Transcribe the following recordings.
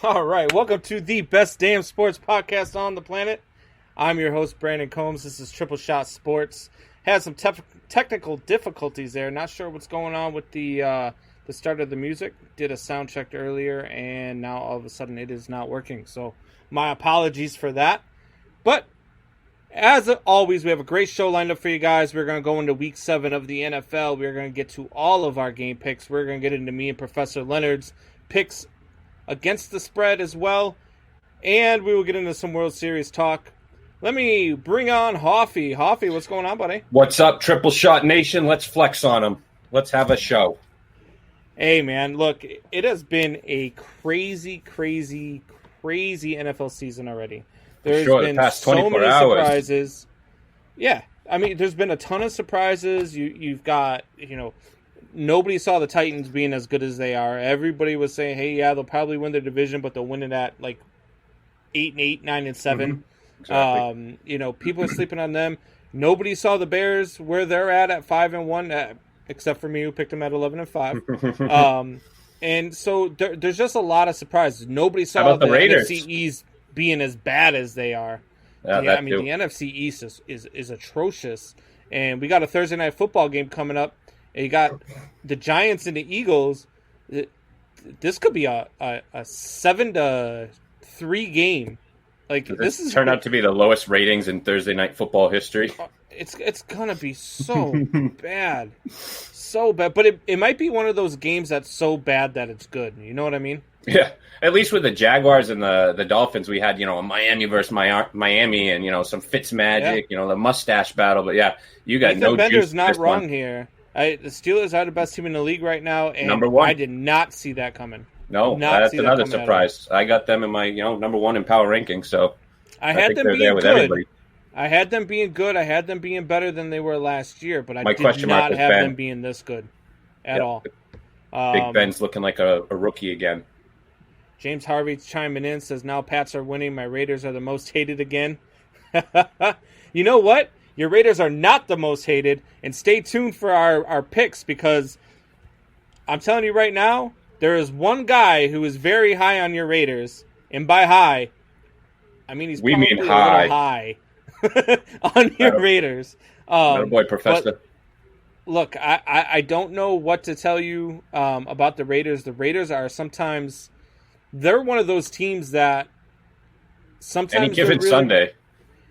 All right, welcome to the best damn sports podcast on the planet. I'm your host, Brandon Combs. This is Triple Shot Sports. Had some technical difficulties there. Not sure what's going on with the start of the music. Did a sound check earlier, and now all of a sudden it is not working. So my apologies for that. But as always, we have a great show lined up for you guys. We're going to go into Week 7 of the NFL. We're going to get to all of our game picks. We're going to get into me and Professor Leonard's picks against the spread as well. And we will get into some World Series talk. Let me bring on Hoffy. Hoffy, what's going on, buddy? What's up, Triple Shot Nation? Let's flex on them. Let's have a show. Hey, man, look, it has been a crazy NFL season already. There's been the past so 24 many hours. surprises. Yeah, I mean, there's been a ton of surprises. You've got, nobody saw the Titans being as good as they are. Everybody was saying, hey, yeah, they'll probably win their division, but they'll win it at like 8-8, 9-7. Mm-hmm. Exactly. People are sleeping on them. Nobody saw the Bears where they're at 5-1, except for me, who picked them at 11-5. And so there's just a lot of surprises. Nobody saw the Raiders? NFC East being as bad as they are. Yeah, the NFC East is atrocious. And we got a Thursday night football game coming up. And you got the Giants and the Eagles. This could be a 7-3 game. Like this is turned out to be the lowest ratings in Thursday night football history. It's gonna be so bad, so bad. But it might be one of those games that's so bad that it's good. You know what I mean? Yeah. At least with the Jaguars and the Dolphins, we had a Miami versus Miami, and some Fitz magic, the mustache battle. But yeah, you got Ethan no Bender's juice. not wrong here. The Steelers are the best team in the league right now, and Number one. I did not see that coming. No, that's another surprise. I got them in my number one in power ranking, so I had think them they're being there with good. everybody. I had them being good. I had them being better than they were last year, but I My did question not mark is have Ben. them being this good at Yep. all. Big Ben's looking like a rookie again. James Harvey's chiming in, says, now Pats are winning. My Raiders are the most hated again. You know what? Your Raiders are not the most hated. And stay tuned for our picks, because I'm telling you right now, there is one guy who is very high on your Raiders. And by high, I mean he's probably a little high on your Raiders. Boy, Professor. Look, I don't know what to tell you about the Raiders. The Raiders are sometimes... They're one of those teams that sometimes any given Sunday.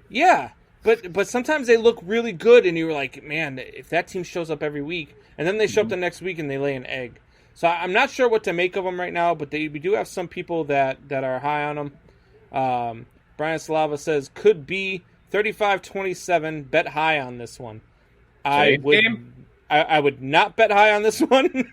Yeah, but sometimes they look really good, and you're like, man, if that team shows up every week, and then they show up the next week and they lay an egg. So I'm not sure what to make of them right now, but we do have some people that are high on them. Brian Slava says, could be 35-27, bet high on this one. I would not bet high on this one.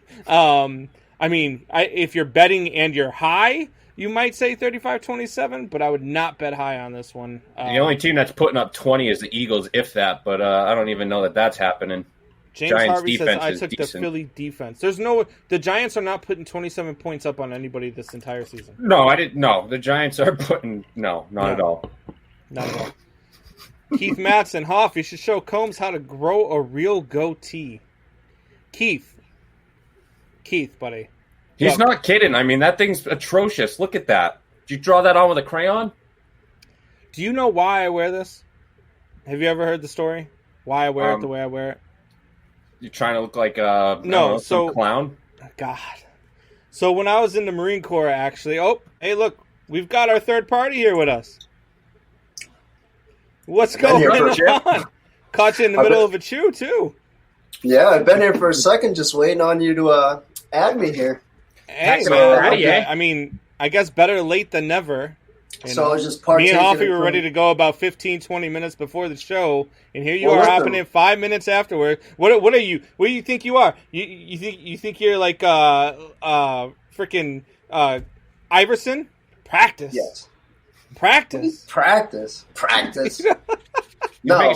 I mean, if you're betting and you're high, you might say 35-27, but I would not bet high on this one. The only team that's putting up 20 is the Eagles, if that, but I don't even know that that's happening. James Giants Harvey says, I is took decent. the Philly defense. The Giants are not putting 27 points up on anybody this entire season. No, I didn't. No, the Giants are putting, not at all. Not at all. Keith Matson, Hoff, you should show Combs how to grow a real goatee. Keith, buddy. He's not kidding. I mean, that thing's atrocious. Look at that. Did you draw that on with a crayon? Do you know why I wear this? Have you ever heard the story? Why I wear it the way I wear it? You're trying to look like some clown? God. So when I was in the Marine Corps, actually... Oh, hey, look. We've got our third party here with us. What's going on? Caught you in the middle of a chew, too. Yeah, I've been here for a second just waiting on you to add me here. Hey, man. Okay. I mean, I guess better late than never. So I was just Me and Hoffy were ready to go about 15, 20 minutes before the show, and here you are hopping in 5 minutes afterward. What are you? What do you think you are? You think you're like freaking Iverson? Practice. Yes. Practice. No,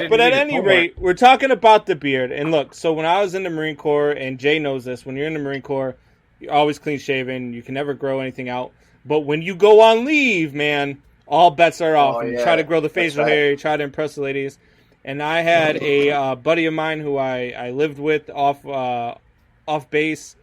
but at any rate, we're talking about the beard. And look, so when I was in the Marine Corps, and Jay knows this, when you're in the Marine Corps, you're always clean shaven. You can never grow anything out. But when you go on leave, man, all bets are off. You try to grow the facial hair, you try to impress the ladies. And I had a buddy of mine who I lived with off base,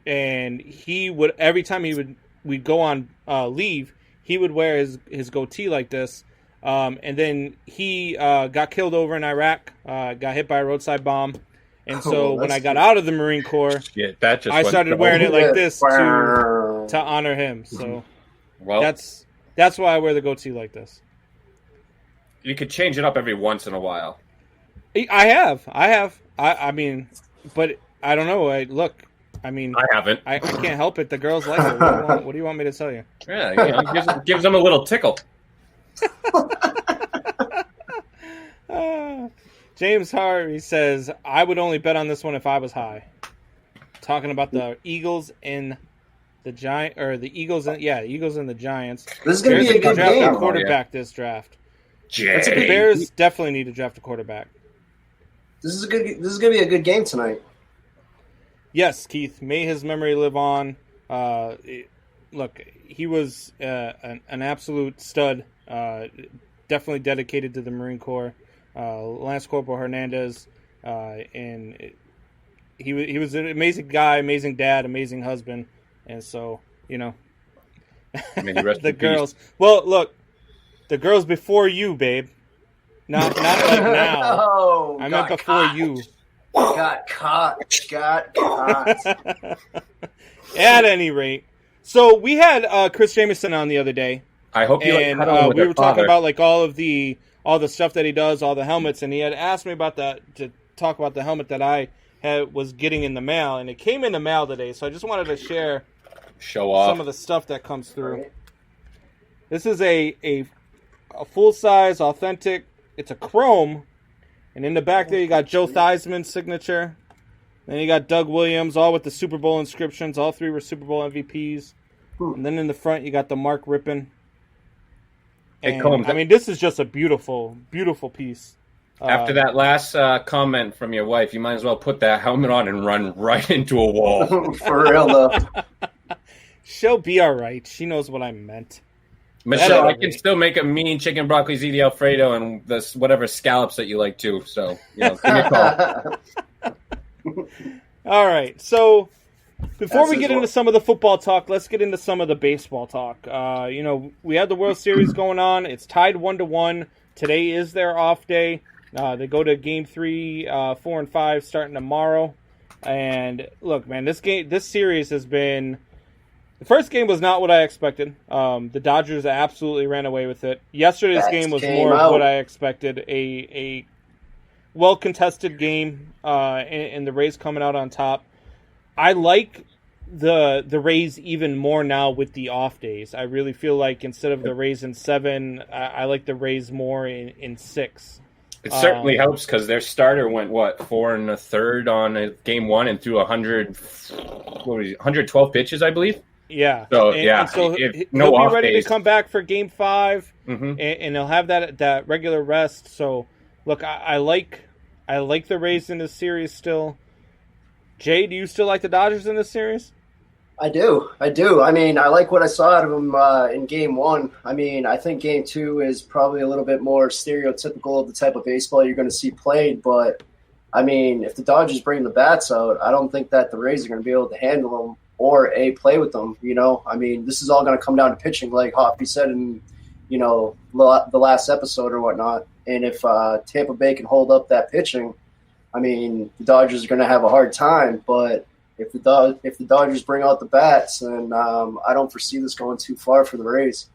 and he would, every time he would we'd go on leave, he would wear his goatee like this. And then he got killed over in Iraq, got hit by a roadside bomb. And so when I got out of the Marine Corps, I started wearing it like this to honor him. So that's why I wear the goatee like this. You could change it up every once in a while. I have. I mean, but I don't know. I haven't. I can't help it. The girls like it. What do you want me to tell you? Yeah, it gives them a little tickle. James Harvey says, I would only bet on this one if I was high. Talking about the Eagles and the Giants, or the Eagles and the Giants. This is going to be a good game. A quarterback this draft. The Bears definitely need to draft a quarterback. This is going to be a good game tonight. Yes, Keith. May his memory live on. Look, he was an absolute stud. Definitely dedicated to the Marine Corps. Lance Corporal Hernandez, and he was an amazing guy, amazing dad, amazing husband, and so the girls. Peace. Well, look, the girls before you, babe, not like now. Oh, I meant before you. Got caught. At any rate, so we had Chris Jameson on the other day. I hope you and we were talking about like all the stuff that he does, all the helmets, and he had asked me about that to talk about the helmet that I was getting in the mail, and it came in the mail today. So I just wanted to show off some of the stuff that comes through. This is a full size, authentic. It's a chrome, and in the back there you got Joe Theismann's signature. Then you got Doug Williams, all with the Super Bowl inscriptions. All three were Super Bowl MVPs. And then in the front you got the Mark Rippon. And, this is just a beautiful, beautiful piece. After that last comment from your wife, you might as well put that helmet on and run right into a wall. For real, though. She'll be all right. She knows what I meant. Michelle, I can still make a mean chicken broccoli ziti Alfredo and whatever scallops that you like too. So, give me a call. All right. So, before we get into some of the football talk, let's get into some of the baseball talk. We had the World Series going on. It's tied 1-1. Today is their off day. They go to Game 3, 4, and 5 starting tomorrow. And look, man, this series has been. The first game was not what I expected. The Dodgers absolutely ran away with it. Yesterday's game was more of what I expected. A well-contested game, and the Rays coming out on top. I like the Rays even more now with the off days. I really feel like instead of the Rays in 7, I like the Rays more in 6. It certainly helps because their starter went 4 1/3 on Game 1 and threw 112 pitches, I believe. Yeah. So and so he'll be ready to come back for Game 5, and he'll have that regular rest. So look, I like the Rays in this series still. Jay, do you still like the Dodgers in this series? I do. I mean, I like what I saw out of them in Game 1. I mean, I think Game 2 is probably a little bit more stereotypical of the type of baseball you're going to see played. But, I mean, if the Dodgers bring the bats out, I don't think that the Rays are going to be able to handle them or play with them. I mean, this is all going to come down to pitching, like Hoppy said in, the last episode or whatnot. And if Tampa Bay can hold up that pitching, I mean, the Dodgers are going to have a hard time, but if the Dodgers bring out the bats, then I don't foresee this going too far for the Rays.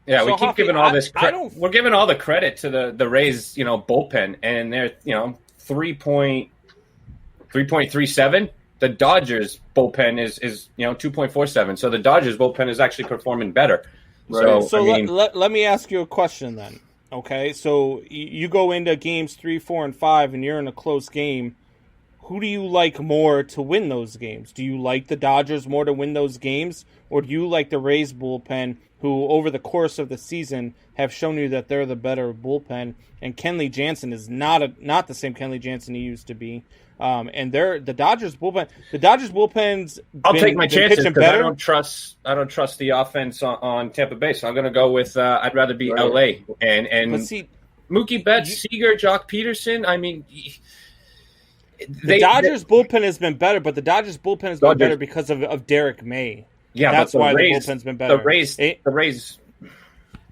Yeah, so we keep giving all this credit. We're giving all the credit to the Rays, bullpen, and they're 3.37. The Dodgers bullpen is 2.47. So the Dodgers bullpen is actually performing better. Right. So let me ask you a question then. Okay, so you go into games 3, 4, and 5, and you're in a close game. Who do you like more to win those games? Do you like the Dodgers more to win those games, or do you like the Rays bullpen, who over the course of the season have shown you that they're the better bullpen? And Kenley Jansen is not the same Kenley Jansen he used to be. And the Dodgers bullpen. The Dodgers bullpen's. I'll take my chances because I don't trust the offense on Tampa Bay. So I'm going to go with. I'd rather be LA and Mookie Betts, Seager, Jock Peterson. I mean, the Dodgers bullpen has been better, but the Dodgers bullpen has been better because of Derek May. Yeah, that's but why Rays, the bullpen's been better. The Rays.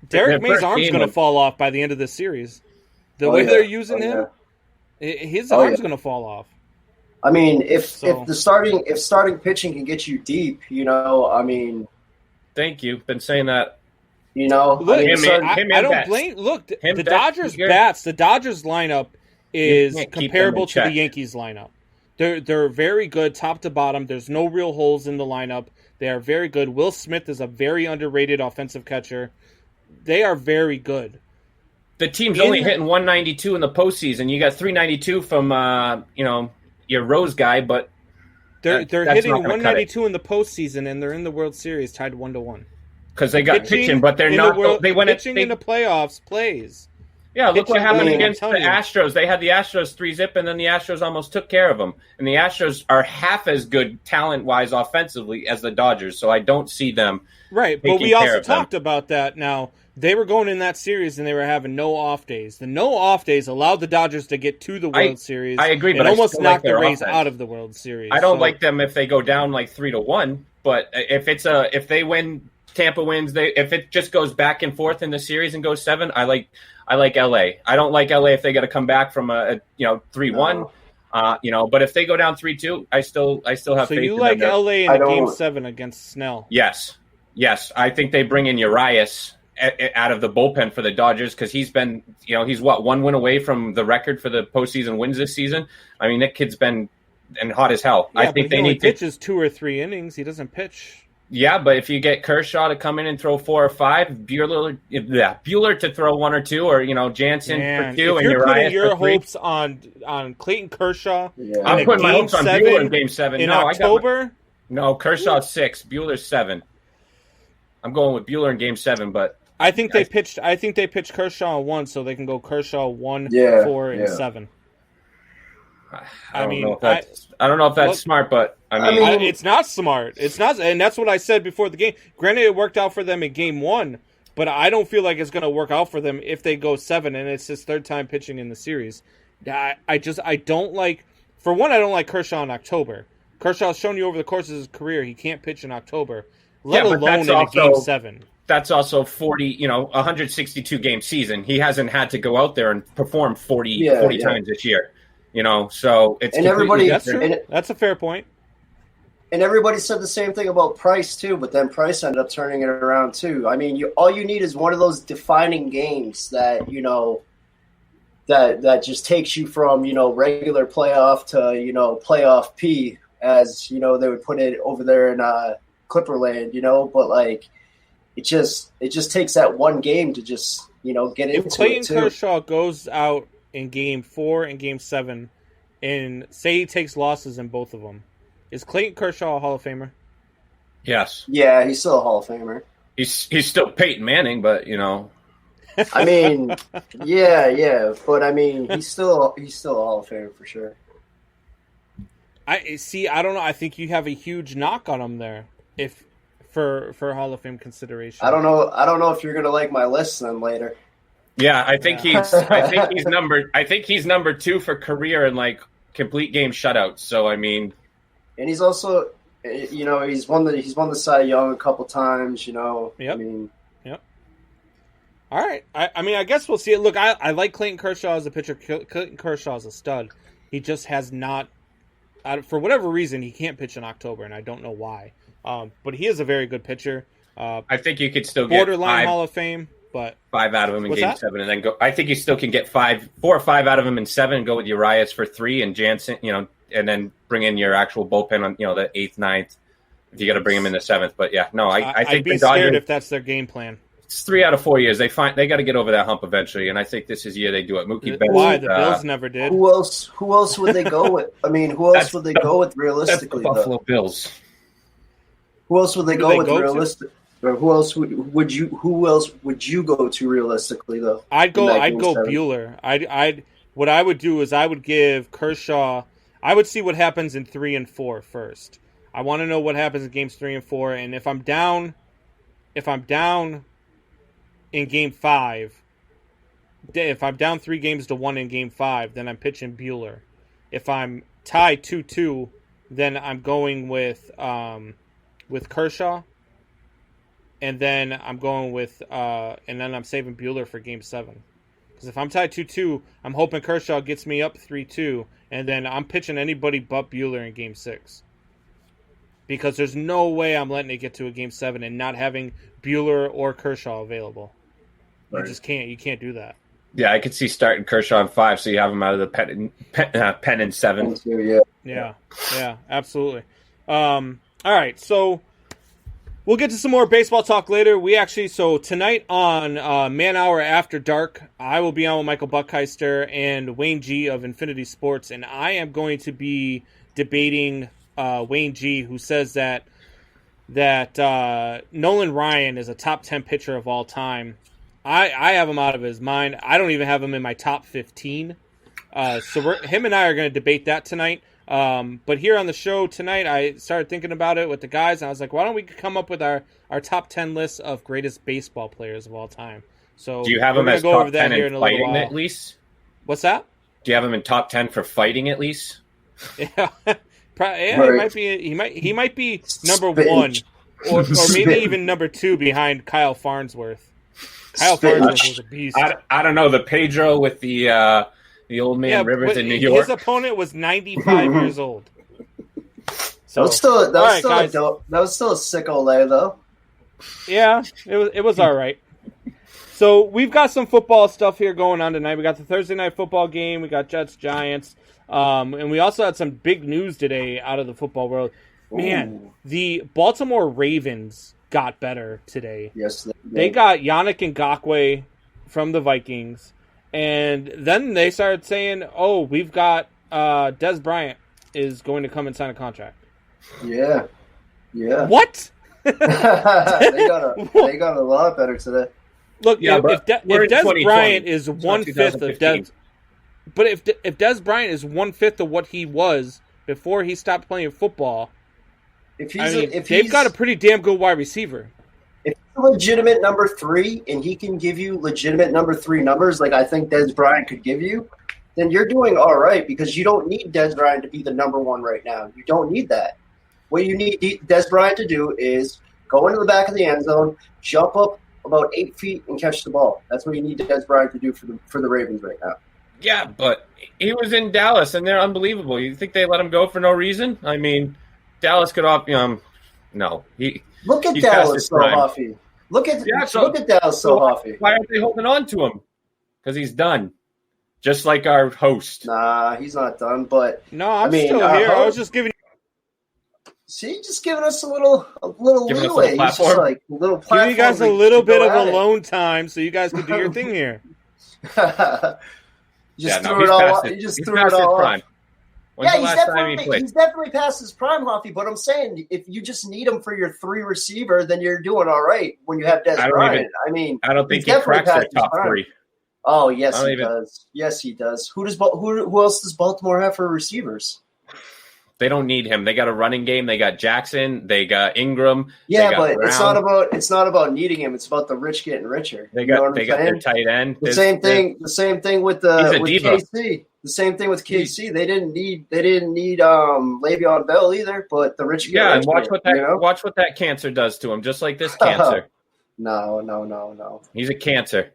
Derek May's arm's going to fall off by the end of this series. The way they're using him, his arm's going to fall off. I mean, if starting pitching can get you deep, I mean. Thank you. Been saying that. Look, I don't blame. Look, the Dodgers bats. The Dodgers lineup is comparable to the Yankees lineup. They're very good top to bottom. There's no real holes in the lineup. They are very good. Will Smith is a very underrated offensive catcher. They are very good. The team's only hitting 192 in the postseason. You got 392 from your Rose guy, but they're hitting 192 in the postseason, and they're in the World Series tied 1-1. Because they got pitching, but they're not. They went pitching in the playoffs. Plays. Yeah, look what happened against the Astros. They had the Astros 3-0, and then the Astros almost took care of them. And the Astros are half as good talent-wise offensively as the Dodgers, so I don't see them. Right, but we also talked about that. Now, they were going in that series, and they were having no off days. The no off days allowed the Dodgers to get to the World Series. I agree, but almost knocked the Rays out of the World Series. I don't like them if they go down like 3-1, but if they win, Tampa wins. If it just goes back and forth in the series and goes 7, I like LA. I don't like LA if they got to come back from a 3-1. But if they go down 3-2, I still have faith. So you like LA in a Game 7 against Snell? Yes. I think they bring in Urias out of the bullpen for the Dodgers because he's been, he's 1 win away from the record for the postseason wins this season. I mean, that kid's been hot as hell. Yeah, I think they need pitches 2 or 3 innings. He doesn't pitch. Yeah, but if you get Kershaw to come in and throw 4 or 5, Buehler to throw 1 or 2, or Jansen for 2, and you're putting your for 3. hopes on Clayton Kershaw, I'm putting my hopes on Buehler in Game 7 in October. Kershaw 6, Buehler 7. I'm going with Buehler in Game 7, but I think they pitched Kershaw 1, so they can go Kershaw 1, 4, and 7. I don't know if that's smart, but I mean, it's not smart. It's not, and that's what I said before the game. Granted, it worked out for them in Game 1, but I don't feel like it's going to work out for them if they go 7, and it's his 3rd time pitching in the series. I don't like. For one, I don't like Kershaw in October. Kershaw's shown you over the course of his career he can't pitch in October, let alone in a Game 7. That's also 162 game season. He hasn't had to go out there and perform 40 times this year. So it's that's a fair point. And everybody said the same thing about Price too, but then Price ended up turning it around too. I mean, all you need is one of those defining games that that just takes you from regular playoff to playoff P, as they would put it over there in Clipperland. But like it just takes that one game to just get into it too. If Clayton Kershaw goes out in Game 4 and Game 7, and say he takes losses in both of them, is Clayton Kershaw a Hall of Famer? Yes. Yeah, he's still a Hall of Famer. He's still Peyton Manning, but I mean, yeah, but I mean, he's still a Hall of Famer for sure. I don't know. I think you have a huge knock on him there, if for Hall of Fame consideration. I don't know if you're gonna like my list then later. Yeah, I think he's number 2 for career in like complete game shutouts. So I mean, and he's also, he's won the Cy Young a couple times. Yep. I mean, yep. All right. I mean, I guess we'll see it. Look, I like Clayton Kershaw as a pitcher. Clayton Kershaw is a stud. He just has not, for whatever reason, he can't pitch in October, and I don't know why. But he is a very good pitcher. I think you could still get borderline Hall of Fame. But 5 out of him in Game 7, and then go. I think you still can get 4 or 5 out of him in 7, and go with Urias for 3, and Jansen, and then bring in your actual bullpen on, the 8th, 9th, if you got to bring him in the 7th. But yeah, no, I think I'd be scared if that's their game plan. It's 3 out of 4 years. They got to get over that hump eventually, and I think this is the year they do it. Mookie Betts. Why the Bills never did? Who else would they go with? I mean, who else would they go with realistically? That's the Buffalo Bills. Who else would they go with realistically? Or who else would you go to realistically though? I'd go Buehler. What I would do is I would give Kershaw. I would see what happens in 3 and 4 first. I want to know what happens in games 3 and 4, and if I'm down in Game 5, if I'm down 3-1 in Game 5, then I'm pitching Buehler. If I'm tied 2-2, then I'm going with Kershaw. and then I'm going with and then I'm saving Buehler for Game 7. Because if I'm tied 2-2, I'm hoping Kershaw gets me up 3-2, and then I'm pitching anybody but Buehler in Game 6. Because there's no way I'm letting it get to a Game 7 and not having Buehler or Kershaw available. Right. You just can't. You can't do that. Yeah, I could see starting Kershaw in 5, so you have him out of the pen in 7. Yeah, absolutely. All right, so we'll get to some more baseball talk later. So tonight on Man Hour After Dark, I will be on with Michael Buckheister and Wayne G of Infinity Sports, and I am going to be debating Wayne G, who says that Nolan Ryan is a top 10 pitcher of all time. I have him out of his mind. I don't even have him in my top 15. So him and I are going to debate that tonight. But here on the show tonight, I started thinking about it with the guys, and I was like, why don't we come up with our top 10 list of greatest baseball players of all time? So do you have him as go top over that 10 here in in a little fighting while. at least? What's that? Do you have him in top 10 for fighting at least? Yeah, Right. He might be number one, or maybe even number 2 behind Kyle Farnsworth. Kyle Farnsworth was a beast. I don't know, the Pedro with the old man Rivers in New York. His opponent was 95 years old. So, that was still a sick Ole though. Yeah, it was all right. So we've got some football stuff here going on tonight. We got the Thursday night football game. We got Jets Giants, and we also had some big news today out of the football world. Man, the Baltimore Ravens got better today. Yes, they got Yannick Ngakoue from the Vikings, and then they started saying, "Oh, we've got Dez Bryant is going to come and sign a contract." Yeah. What? they got a lot better today. Look, Yeah, if Dez Bryant is 1/5 of 2015. Dez, but if Dez Bryant is 1/5 of what he was before he stopped playing football, they've got a pretty damn good wide receiver. If he's a legitimate number 3 and he can give you legitimate number 3 numbers like I think Dez Bryant could give you, then you're doing all right because you don't need Dez Bryant to be the number 1 right now. You don't need that. What you need Dez Bryant to do is go into the back of the end zone, jump up about 8 feet, and catch the ball. That's what you need Dez Bryant to do for the Ravens right now. Yeah, but he was in Dallas, and they're unbelievable. You think they let him go for no reason? I mean, Dallas could off. No. Look at Dallas so huffy. Look at Dallas so huffy. Why aren't they holding on to him? Because he's done. Just like our host. Nah, he's not done. But no, I'm still here. I was just giving. See, just giving us a little leeway. He's just like a little platform. Giving you guys a little bit of alone time so you guys can do your thing here. He just threw it all off. He's definitely past his prime, Huffy. But I'm saying, if you just need him for your 3 receiver, then you're doing all right when you have Dez Bryant. I don't think he cracks their top 3. Oh, yes, he does. Yes, he does. Who else does Baltimore have for receivers? They don't need him. They got a running game. They got Jackson. They got Ingram. Yeah, but Brown. It's not about needing him. It's about the rich getting richer. They got their tight end. The same thing with KC. The same thing with KC. They didn't need Le'Veon Bell either. But the rich get richer. And watch what that cancer does to him. Just like this cancer. No. He's a cancer.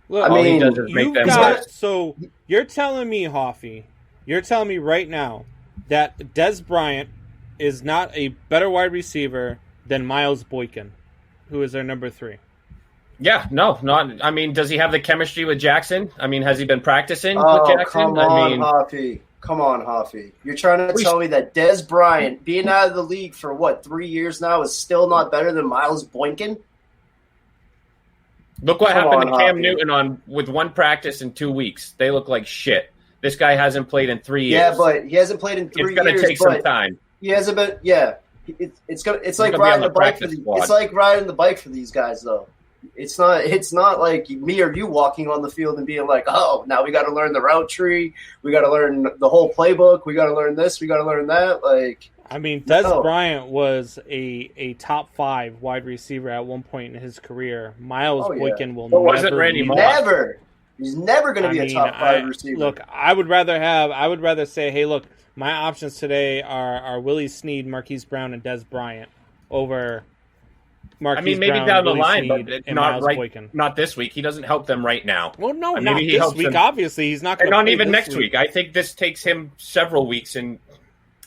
Look, all he does is make them worse. So you're telling me, Hoffy, right now that Dez Bryant is not a better wide receiver than Miles Boykin, who is their number 3. Yeah, no, not. I mean, does he have the chemistry with Jackson? I mean, has he been practicing with Jackson? Come on, Hoffy. You're trying to tell me that Dez Bryant, being out of the league for 3 years now, is still not better than Miles Boykin? Look what happened to Cam Newton with 1 practice in 2 weeks. They look like shit. This guy hasn't played in 3 years. Yeah, but he hasn't played in 3 years. It's going to take some time. He hasn't been. Yeah, it's like riding the bike for it's like riding the bike for these guys though. It's not like me or you walking on the field and being like, oh, now we got to learn the route tree, we got to learn the whole playbook, we got to learn this, we got to learn that. Like, I mean, Dez Bryant was a top 5 wide receiver at one point in his career. Miles Boykin will never. He's never going to be a top 5 receiver. Look, I would rather say, hey, look, my options today are Willie Snead, Marquise Brown, and Dez Bryant over Marquise maybe Brown, down the Willie line, Snead, but and not Miles right. Boykin. Not this week. He doesn't help them right now. Well, no, Maybe not he this helps week. them. Obviously, he's not going And to not even next week. I think this takes him several weeks, and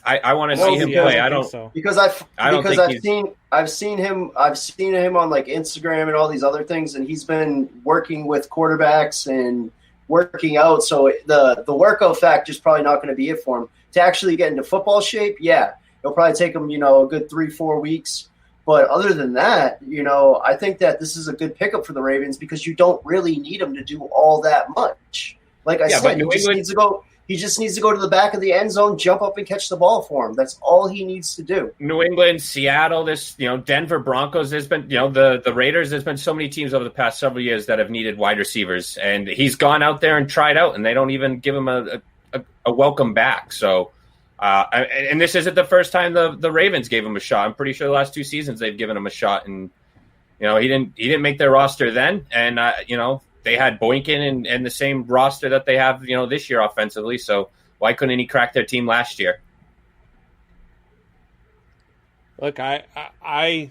I want to see him play. I don't think so. Because I've seen him on like Instagram and all these other things, and he's been working with quarterbacks and working out. So the workout factor is probably not going to be it for him to actually get into football shape. Yeah, it'll probably take him a good 3-4 weeks. But other than that, I think that this is a good pickup for the Ravens because you don't really need him to do all that much. Like I said, he just needs to go to the back of the end zone, jump up and catch the ball for him. That's all he needs to do. New England, Seattle, Denver Broncos. There's been, the Raiders. There's been so many teams over the past several years that have needed wide receivers, and he's gone out there and tried out, and they don't even give him a welcome back. So, and this isn't the first time the Ravens gave him a shot. I'm pretty sure the last 2 seasons they've given him a shot, and he didn't make their roster then, and they had Boykin and the same roster that they have, this year offensively. So why couldn't he crack their team last year? Look, I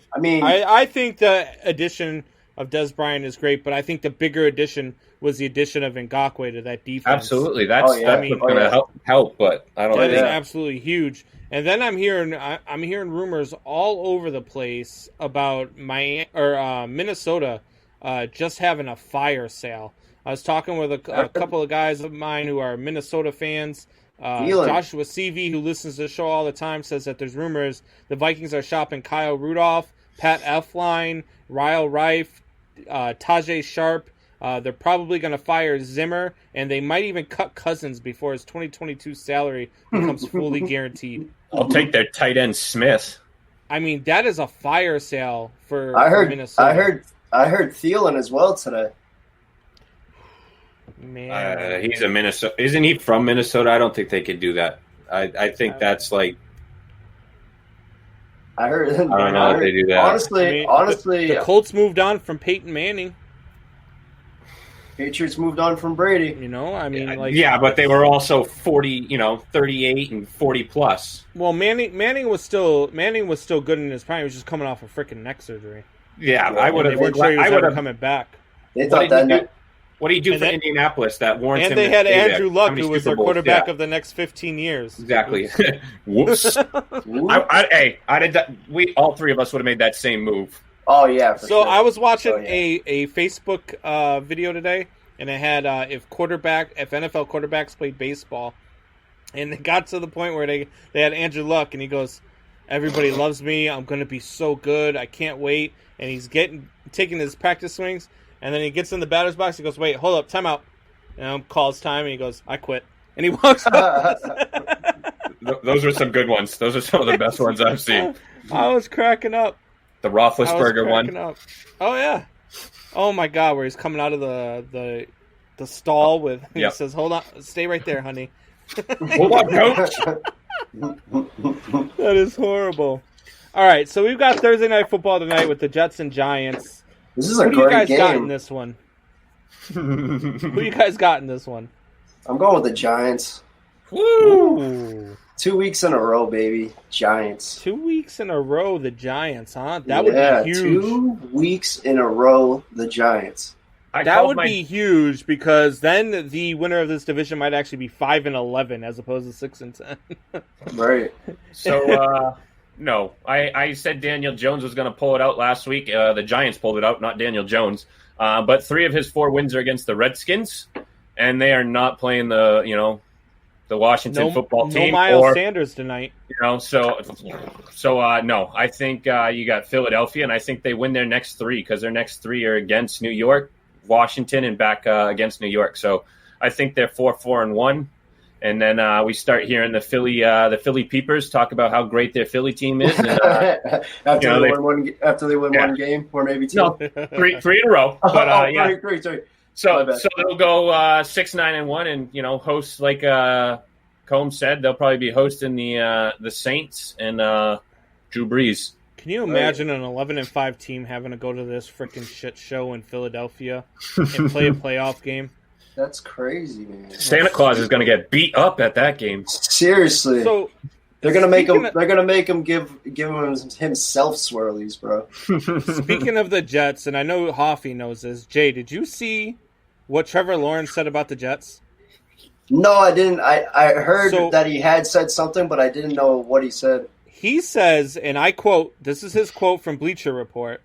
think the addition of Des Bryant is great, but I think the bigger addition was the addition of Ngakoue to that defense. Absolutely, that's what's going to help. But I don't. That is absolutely huge. And then I'm hearing rumors all over the place about Minnesota. Just having a fire sale. I was talking with a couple of guys of mine who are Minnesota fans. Joshua CV, who listens to the show all the time, says that there's rumors the Vikings are shopping Kyle Rudolph, Pat Elflein, Ryle Reif, Tajay Sharp. They're probably going to fire Zimmer, and they might even cut Cousins before his 2022 salary becomes fully guaranteed. I'll take their tight end Smith. I mean, that is a fire sale for I Minnesota. heard Thielen as well today. Man, he's a Minnesota. Isn't he from Minnesota? I don't think they could do that. I think that's like. I heard. I don't know if they do that. Honestly, the Colts moved on from Peyton Manning. Patriots moved on from Brady. But they were also 40, 38 and 40 plus. Well, Manning was still good in his prime. He was just coming off a freaking neck surgery. Yeah, I would have. They weren't sure he was ever coming back. They thought that. What do you do for Indianapolis that warrants him? And they had Andrew Luck, who was their quarterback of the next 15 years. Exactly. Whoops. I did that. We all three of us would have made that same move. Oh yeah. Sure. I was watching a Facebook video today, and it had if NFL quarterbacks played baseball, and it got to the point where they had Andrew Luck, and he goes, "Everybody loves me. I'm going to be so good. I can't wait." And he's taking his practice swings. And then he gets in the batter's box. He goes, "Wait, hold up, timeout." Calls time, and he goes, "I quit." And he walks off. Those are some good ones. Those are some of the best ones I've seen. I was cracking up. The Roethlisberger one. Up. Oh yeah. Oh my God, where he's coming out of the stall with. He says, "Hold on, stay right there, honey." Hold on, coach. That is horrible. All right, so we've got Thursday Night Football tonight with the Jets and Giants. This is a great game. Who do you guys got in this one? Who you guys got in this one? I'm going with the Giants. Woo! 2 weeks in a row, baby. Giants. 2 weeks in a row, the Giants, huh? That would be huge. 2 weeks in a row, the Giants. That would be huge because then the winner of this division might actually be 5-11 as opposed to 6-10. Right. So, no, I said Daniel Jones was going to pull it out last week. The Giants pulled it out, not Daniel Jones. But 3 of his 4 wins are against the Redskins, and they are not playing the Washington football team. No Miles Sanders tonight. So no. I think you got Philadelphia, and I think they win their next 3 because their next 3 are against New York, Washington, and back against New York. So I think they're 4-4-1. And then we start hearing the Philly Peepers talk about how great their Philly team is. And, after they win one game, or maybe 2. No, 3 in a row. But three. So they'll go 6-9-1, and host like Combs said. They'll probably be hosting the Saints and Drew Brees. Can you imagine an 11-5 team having to go to this freaking shit show in Philadelphia and play a playoff game? That's crazy, man. Santa Claus is going to get beat up at that game. Seriously. So They're gonna make him. Speaking of- They're gonna make him give himself swirlies, bro. Speaking of the Jets, and I know Hoffy knows this. Jay, did you see what Trevor Lawrence said about the Jets? No, I didn't. I heard So- that he had said something, but I didn't know what he said. He says, and I quote, this is his quote from Bleacher Report,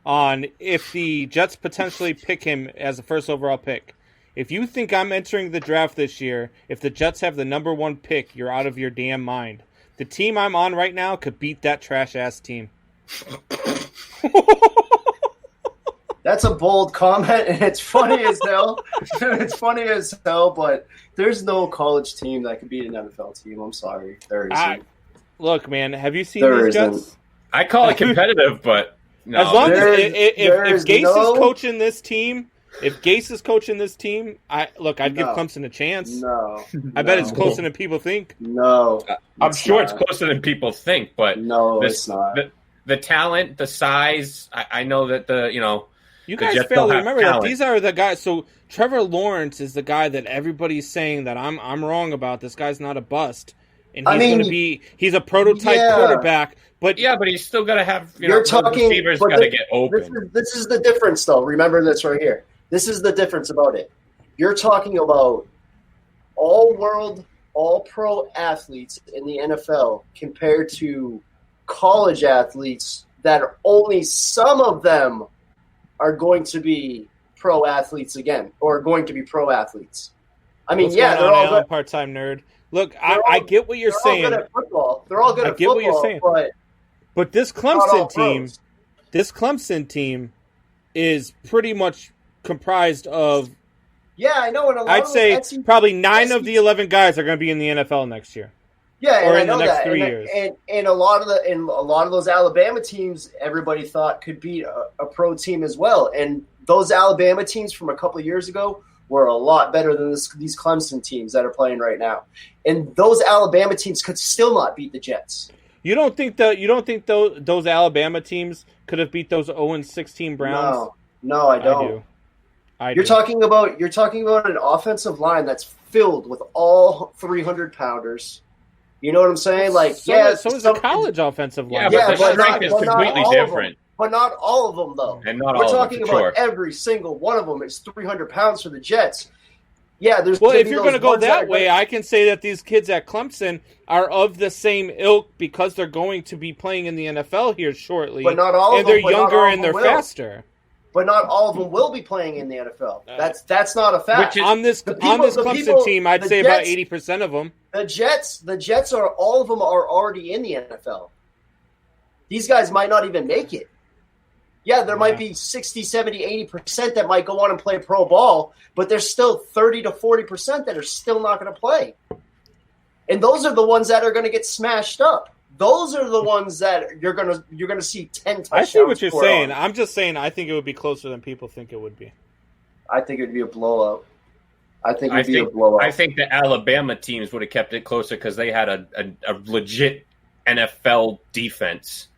on if the Jets potentially pick him as the first overall pick. If you think I'm entering the draft this year, if the Jets have the number 1 pick, you're out of your damn mind. The team I'm on right now could beat that trash-ass team. That's a bold comment, and it's funny as hell. It's funny as hell, but there's no college team that could beat an NFL team. I'm sorry, there isn't. Look, man, have you seen There these isn't. Jets? I call it competitive, but no. As long as There if is Gase no- is coaching this team, I'd give No. Clemson a chance. No, I bet it's no. closer than people think. No, I'm sure it's not. closer than people think, but No, this- it's not. the talent, the size, I know that You The guys Jets fail don't to have remember that talent. these are the guys. So Trevor Lawrence is the guy that everybody's saying that I'm wrong about. This guy's not a bust, and I he's mean, going to be. He's a prototype yeah. quarterback. But yeah, but he's still got to have You're those talking- receivers but got to the- get open. This is the difference, though. Remember this right here. This is the difference about it. You're talking about all-world, all-pro athletes in the NFL compared to college athletes that are only some of them are going to be pro athletes again, or going to be pro athletes. I mean, what's yeah, going they're on, all Alan, good. part-time nerd? Look, They're I all- get what you're They're saying, all good at football. They're all good I at get what you're football, saying. but but this not all Clemson team is pretty much comprised of. yeah, I know. And a lot I'd of say those SEC probably 9 of the 11 guys are going to be in the NFL next year. Yeah, or and I in the know next that. 3 and, years. And a lot of those Alabama teams, everybody thought could beat a pro team as well. And those Alabama teams from a couple of years ago were a lot better than these Clemson teams that are playing right now. And those Alabama teams could still not beat the Jets. You don't think those Alabama teams could have beat those 0-16 Browns? No, I don't. do. I You're do. talking about an offensive line that's filled with all 300-pounders. You know what I'm saying? Like, so, yeah, so is some- the college offensive line. Yeah, but the but strength not- is but not completely all of them. different. But not all of them, though. And not We're all talking of them, for about sure. every single one of them is 300 pounds for the Jets. Yeah, there's. Well, gonna if be you're those going to go ones that are way, gonna- I can say that these kids at Clemson are of the same ilk because they're going to be playing in the NFL here shortly. But not all of and they're them, but not younger all of and them they're will. faster. but not all of them will be playing in the NFL. That's not a fact. Which is- On this the Clemson people- team, I'd the say about Jets- 80% of them. The Jets are all of them are already in the NFL. These guys might not even make it. Yeah, there might be 60, 70, 80% that might go on and play pro ball, but there's still 30 to 40% that are still not going to play. And those are the ones that are going to get smashed up. Those are the ones that you're going to see 10 touchdowns. I see what you're scored saying. on. I'm just saying I think it would be closer than people think it would be. I think it would be a blowout. I think it I would be a think blowout. I think the Alabama teams would have kept it closer because they had a legit NFL defense.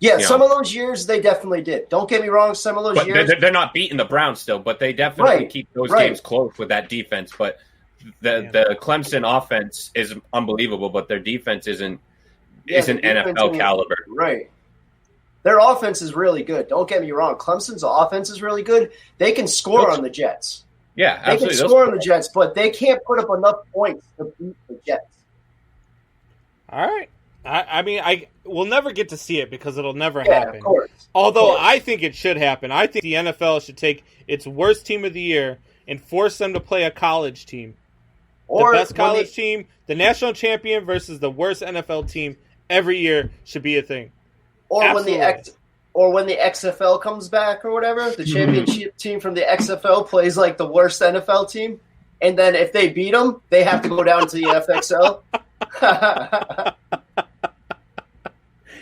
Yeah, You some know. of those years they definitely did. Don't get me wrong. Some of those But years, they're not beating the Browns still, but they definitely Right, keep those right. games close with that defense. But the Clemson offense is unbelievable, but their defense isn't Yeah, the defense NFL isn't- caliber. right? Their offense is really good. Don't get me wrong. Clemson's offense is really good. They can score on the Jets. Yeah, They absolutely. can Those- score on the Jets, but they can't put up enough points to beat the Jets. All right. I mean, we'll never get to see it because it'll never Yeah, happen. of course. Although course. I think it should happen. I think the NFL should take its worst team of the year and force them to play a college team. Or The best when college team, the national champion versus the worst NFL team every year should be a thing. or absolutely. when the XFL comes back or whatever, the championship team from the XFL plays like the worst NFL team, and then if they beat them, they have to go down to the FXL.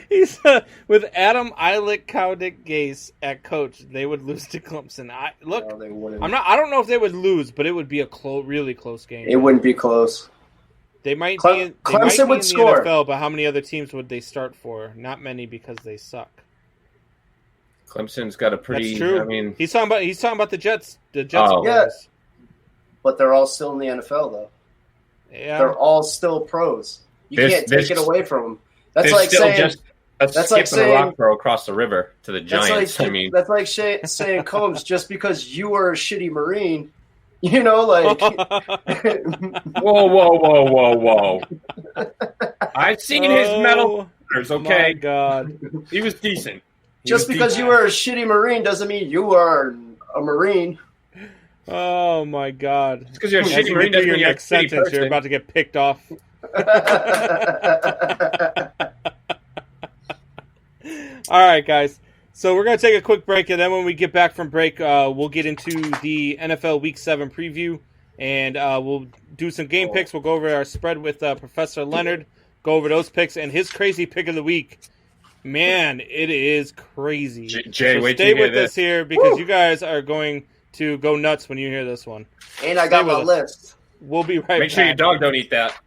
He's with Adam Eilick, Cowdick, Gase at coach. They would lose to Clemson. No, they wouldn't. I don't know if they would lose, but it would be a really close game. It wouldn't be close. They might Cle- be in, they Clemson might be would in the score. NFL, but how many other teams would they start for? Not many because they suck. Clemson's got a pretty. That's true. I mean, He's talking about the Jets. The Jets. Oh. players. But they're all still in the NFL, though. Yeah. They're all still pros. You can't take it away from them. That's like saying just a that's skip like and saying, a rock throw across the river to the Giants. That's like saying, Combs, just because you were a shitty Marine, you know, like. Whoa! I've seen his medal. Okay, my God, he was decent. Just because you were a shitty Marine doesn't mean you are a Marine. Oh my God! Because you're a shitty Marine doesn't mean you're a next sentence. You're about to get picked off. All right, guys. So we're going to take a quick break, and then when we get back from break, we'll get into the NFL Week 7 preview, and we'll do some game picks. We'll go over our spread with Professor Leonard, go over those picks, and his crazy pick of the week. Man, it is crazy. Jay, so wait stay till you with hear us here because you guys are going to go nuts when you hear this one. And I got my list. We'll be right back. Make sure your dog don't eat that.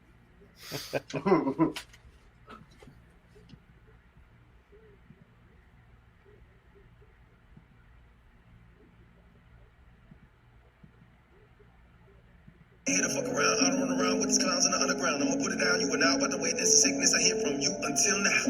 Here to fuck around, I don't run around with these clowns in the underground. I'ma put it down, you are now about to witness the sickness I hear from you until now.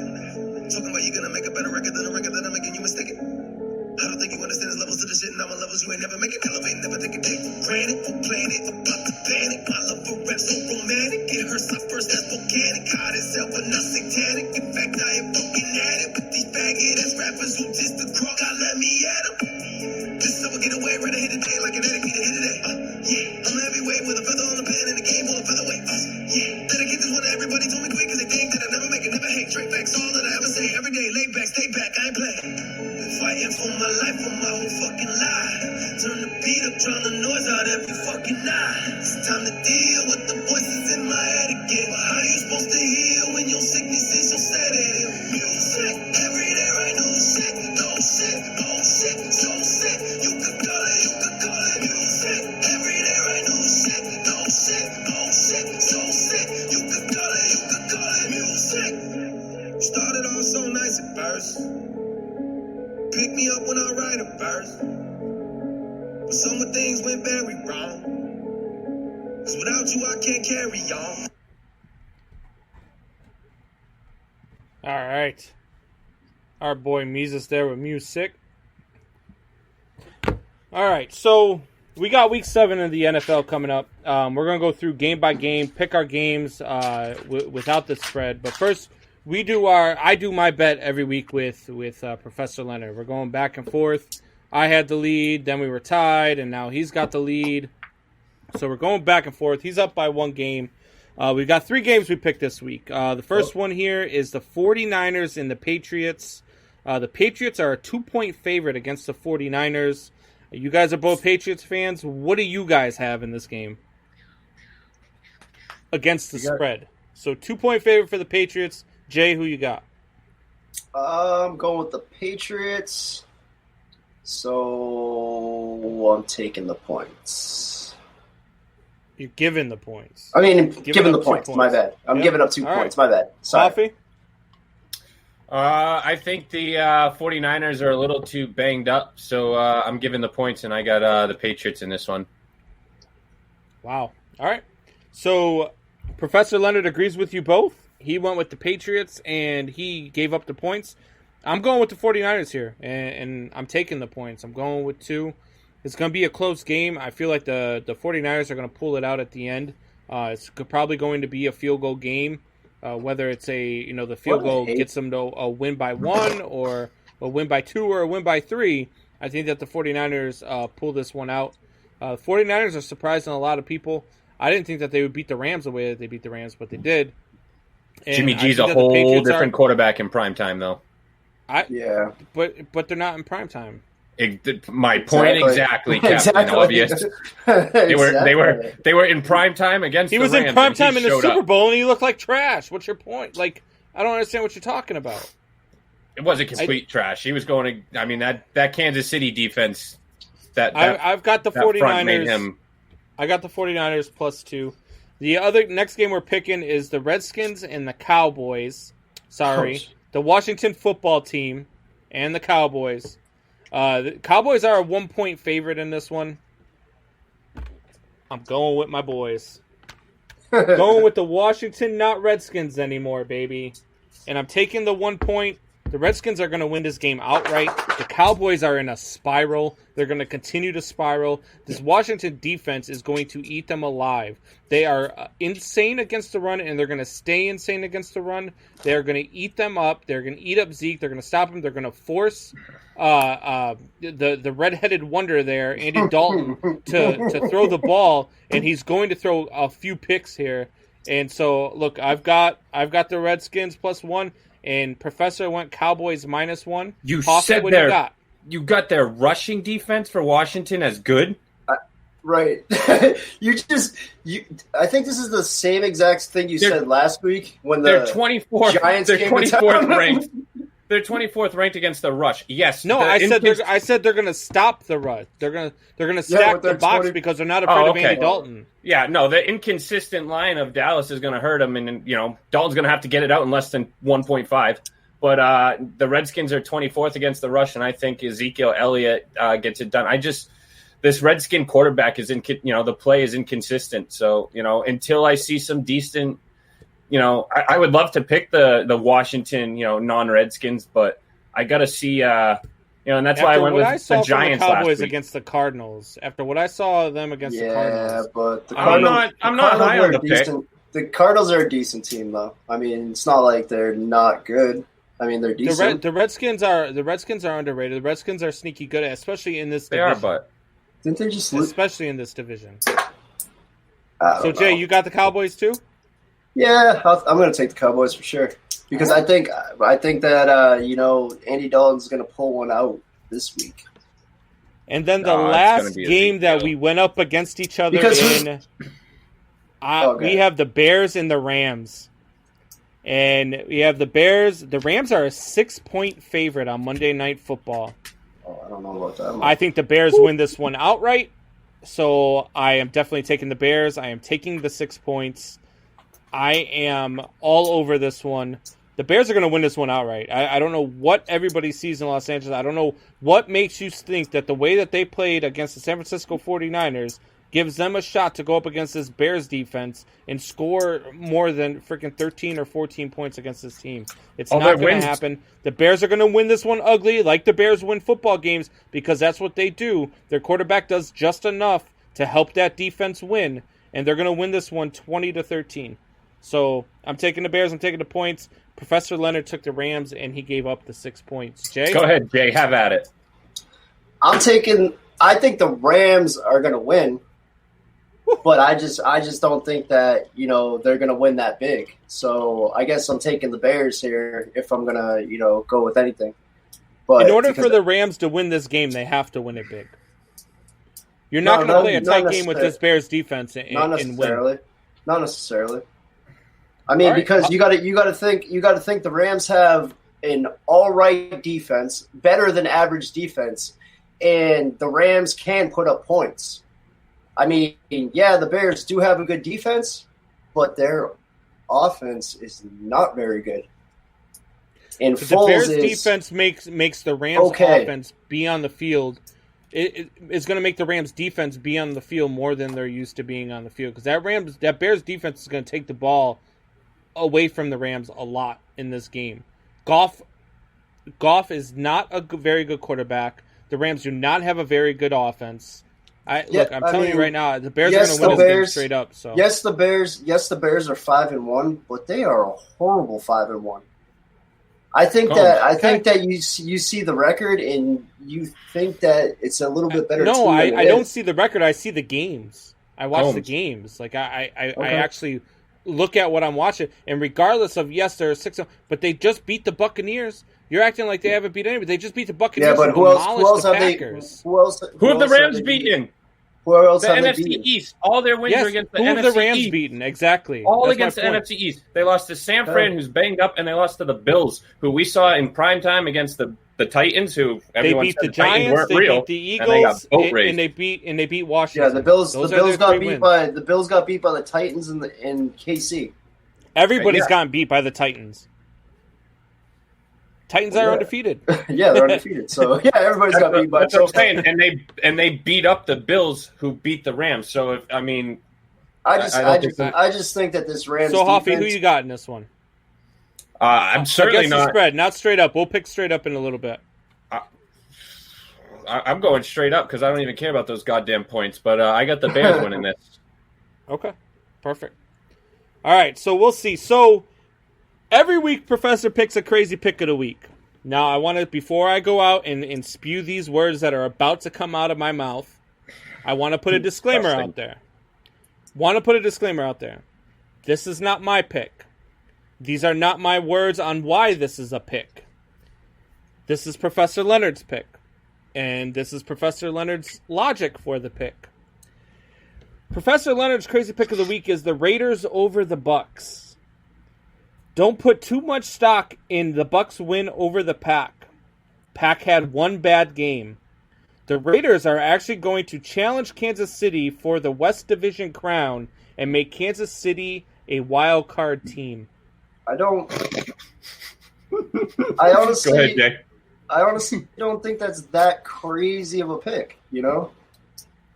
Talking about you gonna make a better record than a record that I'm making, you mistaken. I don't think you understand the levels to the shit, and I'm on levels you ain't never make it. Elevate, never take a take for granted, for planet, about the panic. My love for rap so romantic, it hurts at first, that's volcanic. Hot as hell, but not satanic. In fact, I am fucking at it with these faggot ass rappers who just the crock, God let me at them. This is how I get away, ready to hit the day like an enemy to hit it day. Yeah, I'm a heavyweight with a feather on the pen and a game full of featherweight. Yeah, dedicate this one to everybody, told me quick, cause they think that I never make it, never hate. Straight facts, all that I ever say, every day, lay back, stay back, I ain't playing. Fighting for my life, for my whole fucking life. Turn the beat up, drown the noise out every fucking night. It's time to deal with the voices in my head again. But how you supposed to heal when your sickness is so sedative? Music, every day write new shit, no shit, oh shit, so sick. You could call it music. Every day write new shit, no shit, oh shit, so sick. You could call it music. Started off so nice at first. Pick me up when I write a verse. But some of things went very wrong. Cause without you I can't carry on. All right. Our boy Mises there with music. All right, so we got Week 7 of the NFL coming up. We're going to go through game by game, pick our games without the spread. But first, I do my bet every week with Professor Leonard. We're going back and forth. I had the lead, then we were tied, and now he's got the lead. So we're going back and forth. He's up by one game. We've got 3 games we picked this week. The first one here is the 49ers and the Patriots. The Patriots are a 2-point favorite against the 49ers. You guys are both Patriots fans. What do you guys have in this game against the spread? So 2-point favorite for the Patriots. Jay, who you got? I'm going with the Patriots. So I'm taking the points. You're giving the points. I mean, giving the points. My bad. I'm giving up 2 points. My bad. Sorry. Coffee? I think the 49ers are a little too banged up, so I'm giving the points, and I got the Patriots in this one. Wow. All right. So Professor Leonard agrees with you both. He went with the Patriots, and he gave up the points. I'm going with the 49ers here, and I'm taking the points. I'm going with 2. It's going to be a close game. I feel like the 49ers are going to pull it out at the end. It's probably going to be a field goal game, whether it's the field goal gets them to a win by 1 or a win by 2 or a win by 3. I think that the 49ers pull this one out. 49ers are surprising a lot of people. I didn't think that they would beat the Rams the way that they beat the Rams, but they did. And Jimmy G's a whole different quarterback in prime time, though. Yeah, but they're not in prime time. My point exactly, Captain Obvious. They were in prime time against. He was in prime time in the Super Bowl, and he looked like trash. What's your point? Like, I don't understand what you're talking about. It wasn't complete trash. He was going to. I mean that Kansas City defense. I've got the 49ers. I got the 49ers plus 2. The other next game we're picking is the Redskins and the Cowboys. The Washington football team and the Cowboys. The Cowboys are a 1-point favorite in this one. I'm going with my boys. Going with the Washington, not Redskins anymore, baby. And I'm taking the 1 point. The Redskins are going to win this game outright. The Cowboys are in a spiral. They're going to continue to spiral. This Washington defense is going to eat them alive. They are insane against the run, and they're going to stay insane against the run. They're going to eat them up. They're going to eat up Zeke. They're going to stop him. They're going to force the redheaded wonder there, Andy Dalton, to throw the ball, and he's going to throw a few picks here. And so, look, I've got the Redskins +1. And Professor went Cowboys -1. You Hoffman, said what you got their rushing defense for Washington as good. Right. I think this is the same exact thing you said last week when they're 24th. Giants They're came 24th ranked. They're 24th ranked against the rush. Yes. No, I said they're going to stop the rush. They're going to stack the box because they're not afraid of Andy Dalton. Yeah, no, the inconsistent line of Dallas is going to hurt them, and Dalton's going to have to get it out in less than 1.5. But the Redskins are 24th against the rush, and I think Ezekiel Elliott gets it done. This Redskin quarterback is the play is inconsistent. So until I see some decent. I would love to pick the Washington, non-Redskins, but I got to see, and that's why I went with the Giants the Cowboys last week. Against the Cardinals. After what I saw of them against the Cardinals. Yeah, but I'm not high on the pick. The Cardinals are a decent team, though. I mean, it's not like they're not good. I mean, they're decent. The Redskins are underrated. The Redskins are sneaky good, especially in this division. They are, but didn't they just lose? Especially in this division. So, Jay, you got the Cowboys too? Yeah, I'm going to take the Cowboys for sure because I think that Andy Dalton's going to pull one out this week. And then the last game that we went up against each other in, we have the Bears and the Rams, and we have the Bears. The Rams are a 6-point favorite on Monday Night Football. Oh, I don't know about that. I think the Bears win this one outright, so I am definitely taking the Bears. I am taking the 6 points. I am all over this one. The Bears are going to win this one outright. I don't know what everybody sees in Los Angeles. I don't know what makes you think that the way that they played against the San Francisco 49ers gives them a shot to go up against this Bears defense and score more than freaking 13 or 14 points against this team. It's not going to happen. The Bears are going to win this one ugly, like the Bears win football games, because that's what they do. Their quarterback does just enough to help that defense win, and they're going to win this one 20-13. So I'm taking the Bears. I'm taking the points. Professor Leonard took the Rams, and he gave up the 6 points. Jay? Go ahead, Jay. Have at it. I think the Rams are going to win, but I just don't think that, they're going to win that big. So I guess I'm taking the Bears here if I'm going to, go with anything. But in order for the Rams to win this game, they have to win it big. You're not going to play a tight game with this Bears defense and win. Not necessarily. I mean, because you got to think the Rams have an all right defense, better than average defense, and the Rams can put up points. I mean, yeah, the Bears do have a good defense, but their offense is not very good. And the Bears defense makes the Rams offense be on the field. It's going to make the Rams defense be on the field more than they're used to being on the field, because that Bears defense is going to take the ball away from the Rams a lot in this game. Goff is not a very good quarterback. The Rams do not have a very good offense. I'm telling you right now, the Bears are going to win this game straight up. So yes, the Bears are 5-1, but they are a horrible 5-1. I think that you see the record and you think that it's a little bit better. No, I don't see the record. I see the games. I watch the games. Like I actually look at what I'm watching, and regardless of they're 6, but they just beat the Buccaneers. You're acting like they haven't beat anybody. They just beat the Buccaneers. Yeah, but who else have Packers. Who have the Rams beaten? Who else the have NFC they beaten? East. All their wins are against the NFC East. Who have the Rams beaten? Exactly. All against the NFC East. They lost to San Fran, who's banged up, and they lost to the Bills, who we saw in prime time against the Titans, who everyone said the Giants, they beat the Eagles, and they beat Washington. Yeah, the Bills got beat by the Titans in KC. Everybody's gotten beat by the Titans. Titans are undefeated. Yeah, they're undefeated. So yeah, everybody's got beat by. That's what I'm saying, and they beat up the Bills, who beat the Rams. So I don't think so. just think that this Rams. So, Hoffy, defense, who you got in this one? I'm certainly Against the not. spread, not straight up. We'll pick straight up in a little bit. I'm going straight up because I don't even care about those goddamn points. But I got the Bears winning this. Okay, perfect. All right, so we'll see. So every week, Professor picks a crazy pick of the week. Now, I want to, before I go out and spew these words that are about to come out of my mouth, I want to put a disclaimer out there. This is not my pick. These are not my words on why this is a pick. This is Professor Leonard's pick. And this is Professor Leonard's logic for the pick. Professor Leonard's crazy pick of the week is the Raiders over the Bucks. Don't put too much stock in the Bucks win over the Pack. Pack had one bad game. The Raiders are actually going to challenge Kansas City for the West Division crown and make Kansas City a wild card team. I Go ahead, Jay. honestly don't think that's that crazy of a pick. You know,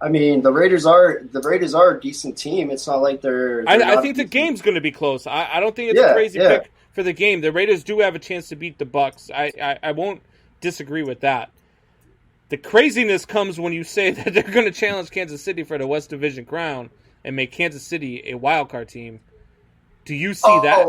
I mean, the Raiders are a decent team. It's not like they're I think the game's going to be close. I don't think it's a crazy pick for the game. The Raiders do have a chance to beat the Bucks. I won't disagree with that. The craziness comes when you say that they're going to challenge Kansas City for the West Division crown and make Kansas City a wild card team. Do you see that?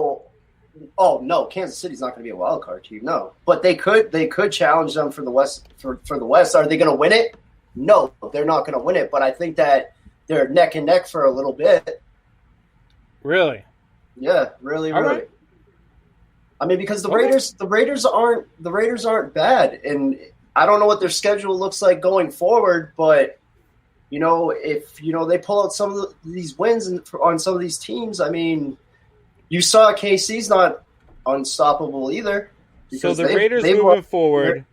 Oh no, Kansas City's not going to be a wild card team. No, but they could challenge them for the West. For the West, are they going to win it? No, they're not going to win it. But I think that they're neck and neck for a little bit. Really? Yeah, really. Right. I mean, because the Raiders aren't bad, and I don't know what their schedule looks like going forward. But if they pull out some of these wins on some of these teams, I mean. You saw KC's not unstoppable either. So the Raiders moving forward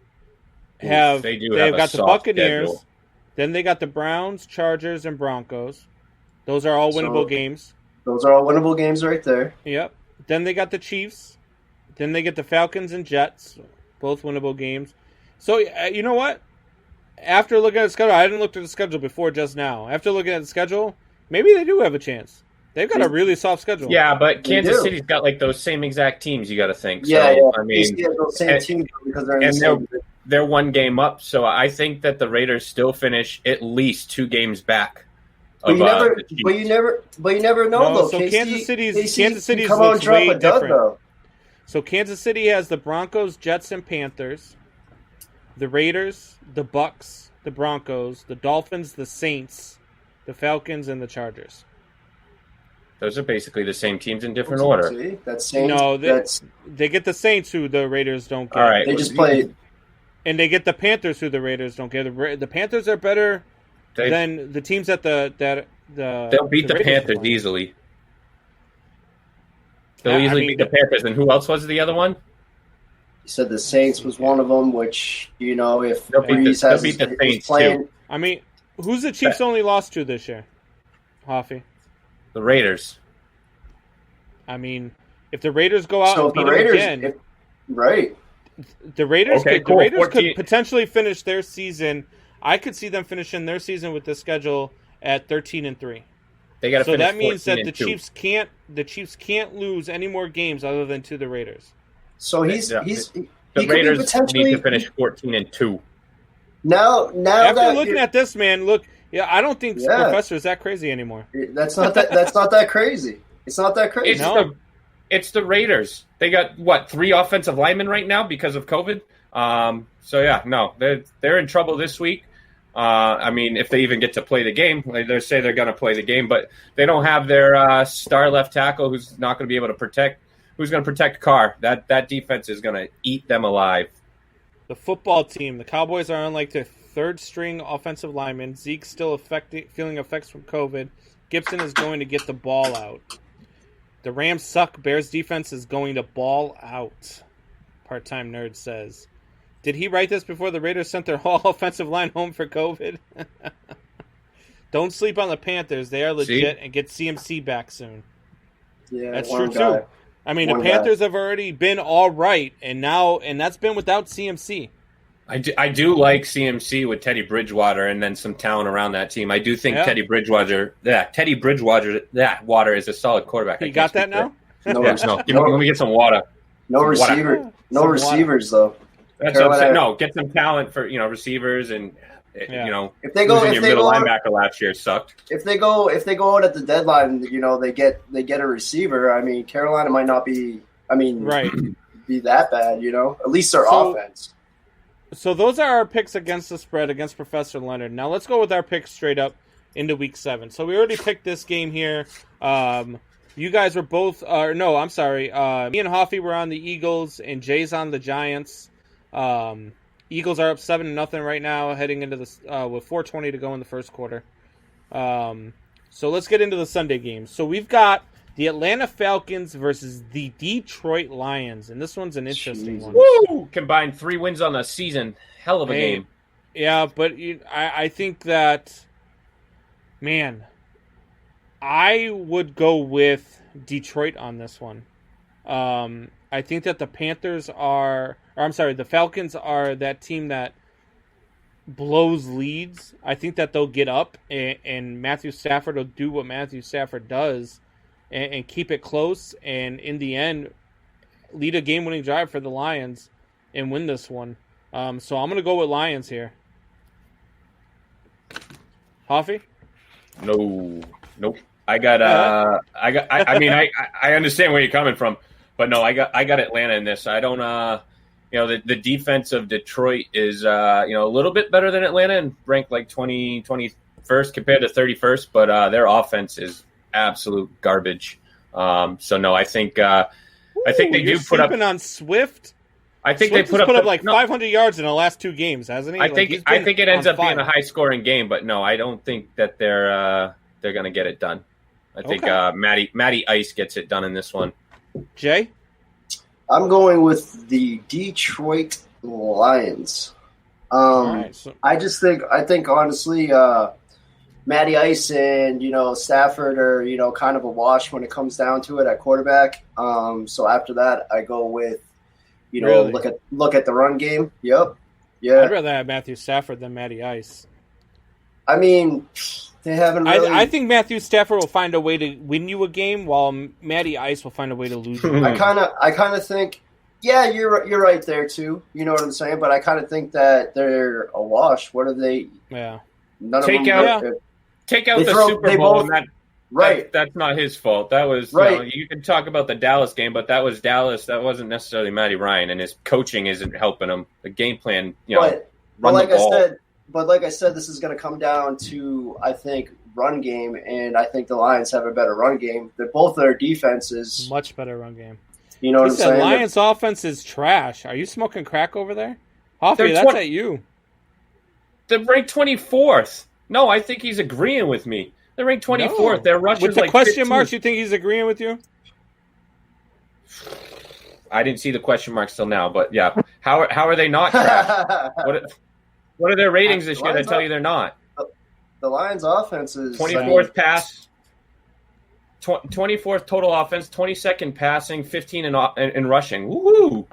they've got the Buccaneers, schedule. Then they got the Browns, Chargers, and Broncos. Those are all winnable games. Those are all winnable games right there. Yep. Then they got the Chiefs. Then they get the Falcons and Jets, both winnable games. So you know what? After looking at the schedule, I didn't look at the schedule before just now. After looking at the schedule, maybe they do have a chance. They've got a really soft schedule. Yeah, but Kansas City's got like those same exact teams. You got to think. Yeah, so, I mean, those same teams because they're in the same. They're one game up. So I think that the Raiders still finish at least 2 games back. But you never know though. So Kansas City's come out and drop way a dud, different. Though. So Kansas City has the Broncos, Jets, and Panthers. The Raiders, the Bucks, the Broncos, the Dolphins, the Saints, the Falcons, and the Chargers. Those are basically the same teams in different order. See? That's Saints. No, they get the Saints, who the Raiders don't get. All right. They just play. And they get the Panthers, who the Raiders don't get. The Panthers are better than the teams at the They'll beat the Panthers easily. They'll easily beat the Panthers. And who else was the other one? You said the Saints was one of them, which, if they'll beat the Saints playing, too. I mean, who's the Chiefs only lost to this year? Hoffy. The Raiders. I mean, if the Raiders go out and beat them again, right? The Raiders, okay, the Raiders could potentially finish their season. I could see them finishing their season with the schedule at 13-3. They got to finish. So that means that the 2. Chiefs can't lose any more games other than to the Raiders. So the Raiders need to finish 14-2. Now after looking at this, man, look. Yeah, I don't think Professor is that crazy anymore. That's not that crazy. It's not that crazy. It's the Raiders. They got 3 offensive linemen right now because of COVID. They're in trouble this week. I mean, if they even get to play the game, they say they're going to play the game, but they don't have their star left tackle who's not going to be able to protect. Who's going to protect Carr? That defense is going to eat them alive. The football team, the Cowboys are on like their third-string offensive lineman. Zeke's still feeling effects from COVID. Gibson is going to get the ball out. The Rams suck. Bears defense is going to ball out. Part-time Nerd says. Did he write this before the Raiders sent their whole offensive line home for COVID? Don't sleep on the Panthers. They are legit and get CMC back soon. Yeah, that's true too. I mean, the Panthers have already been all right, and that's been without CMC. I do like CMC with Teddy Bridgewater and then some talent around that team. I do think Teddy Bridgewater is a solid quarterback. You got that now? Let me get some water. No receivers though. That's what I'm saying. No, get some talent for receivers and if they go, your middle linebacker last year sucked. If they go out at the deadline, they get a receiver. I mean, Carolina might not be. I mean, be that bad. At least their offense. So those are our picks against the spread against Professor Leonard. Now let's go with our picks straight up into Week 7. So we already picked this game here. You guys were both. No, I'm sorry. Me and Hoffy were on the Eagles, and Jay's on the Giants. Eagles are up 7-0 right now, heading into this with 4:20 to go in the first quarter. So let's get into the Sunday games. So we've got the Atlanta Falcons versus the Detroit Lions, and this one's an interesting one. Woo! Combined 3 wins on the season. Hell of a game. Yeah, but I think that, man, I would go with Detroit on this one. I think that the Falcons are that team that blows leads. I think that they'll get up and Matthew Stafford will do what Matthew Stafford does and keep it close and in the end lead a game-winning drive for the Lions and win this one. So I'm going to go with Lions here. Hoffy? Nope. I understand where you're coming from. But no, I got Atlanta in this. I don't, the defense of Detroit is, a little bit better than Atlanta and ranked like 21st compared to 31st, but their offense is absolute garbage. So no, I think they do put up on Swift. I think Swift they put up like 500 yards in the last 2 games, hasn't he? I think it ends up being a high scoring game, but no, I don't think that they're going to get it done. I think Matty Ice gets it done in this one. Jay? I'm going with the Detroit Lions. I think honestly, Matty Ice and Stafford are kind of a wash when it comes down to it at quarterback. So after that, I go with really? look at the run game. Yep. Yeah. I'd rather have Matthew Stafford than Matty Ice. I mean, they haven't really. I think Matthew Stafford will find a way to win you a game, while Matty Ice will find a way to lose you. I kind of think, yeah, you're right there too. You know what I'm saying? But I kind of think that they're a wash. What are they? Yeah. None take of them. Out the Super Bowl. That's not his fault. That was right. You can talk about the Dallas game, but that was Dallas. That wasn't necessarily Matty Ryan, and his coaching isn't helping him. The game plan, run the ball. But like I said, this is going to come down to, I think, run game, and I think the Lions have a better run game. Both their defenses much better run game. You know what I'm saying? Lions' offense is trash. Are you smoking crack over there? Hoffy, that's at you. They're ranked 24th. No, I think he's agreeing with me. They're ranked 24th. No. Their rushers with the like question 15. marks. You think he's agreeing with you? I didn't see the question marks till now, but yeah. How are they not trash? What are their ratings this year that tell you they're not? The Lions' offense is 24th pass, 24th total offense, 22nd passing, 15 in rushing. Woo!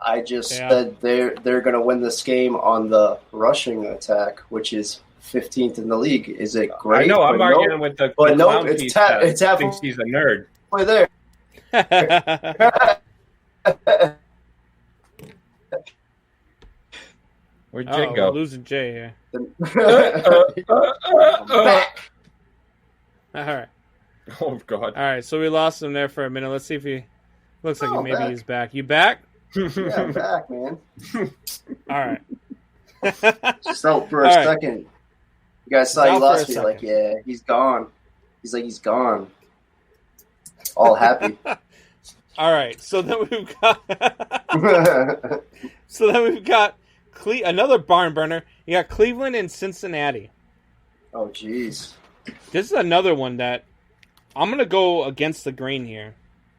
I just said they're going to win this game on the rushing attack, which is 15th in the league. Is it great? I know. I'm arguing with the clown piece that thinks he's a nerd. Play there. Where'd Jay go? We're losing Jay here. Back. All right. Oh, God. All right, so we lost him there for a minute. Let's see if he looks like maybe he's back. You back? Yeah, I'm back, man. All right. Just out for a second. You guys saw he lost me. Like, yeah, he's gone. He's like, he's gone. All happy. All right, so then we've got another barn burner. You got Cleveland and Cincinnati. Oh, jeez. This is another one that I'm going to go against the grain here.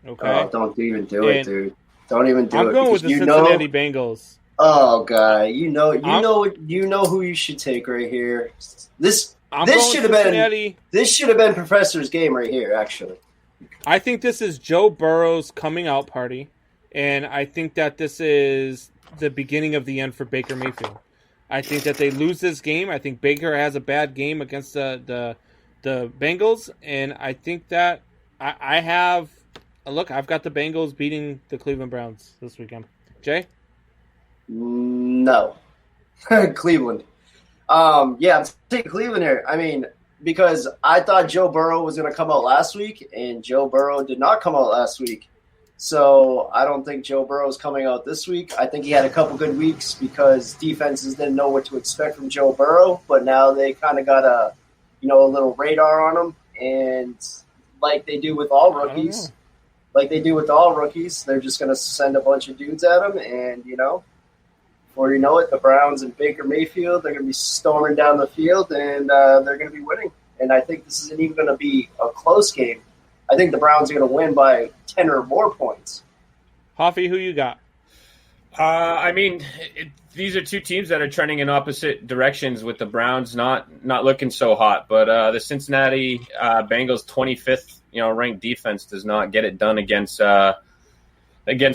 Okay? Oh, don't even do it, dude. Don't even do it. I'm going with the Cincinnati Bengals. Oh, guy, you know who you should take right here. This should have been Professor's game right here. Actually, I think this is Joe Burrow's coming out party, and I think that this is the beginning of the end for Baker Mayfield. I think that they lose this game. I think Baker has a bad game against the Bengals, and I think that I've got the Bengals beating the Cleveland Browns this weekend. Jay? No. Cleveland. I'm taking Cleveland here. I mean, because I thought Joe Burrow was going to come out last week, and Joe Burrow did not come out last week. So I don't think Joe Burrow is coming out this week. I think he had a couple good weeks because defenses didn't know what to expect from Joe Burrow, but now they kind of got a little radar on him, and like they do with all rookies, they're just going to send a bunch of dudes at him, and before you know it, the Browns and Baker Mayfield, they're going to be storming down the field, and they're going to be winning. And I think this isn't even going to be a close game. I think the Browns are going to win by 10 or more points. Hoffy, who you got? These are two teams that are trending in opposite directions, with the Browns not looking so hot. But the Cincinnati Bengals 25th ranked defense does not get it done against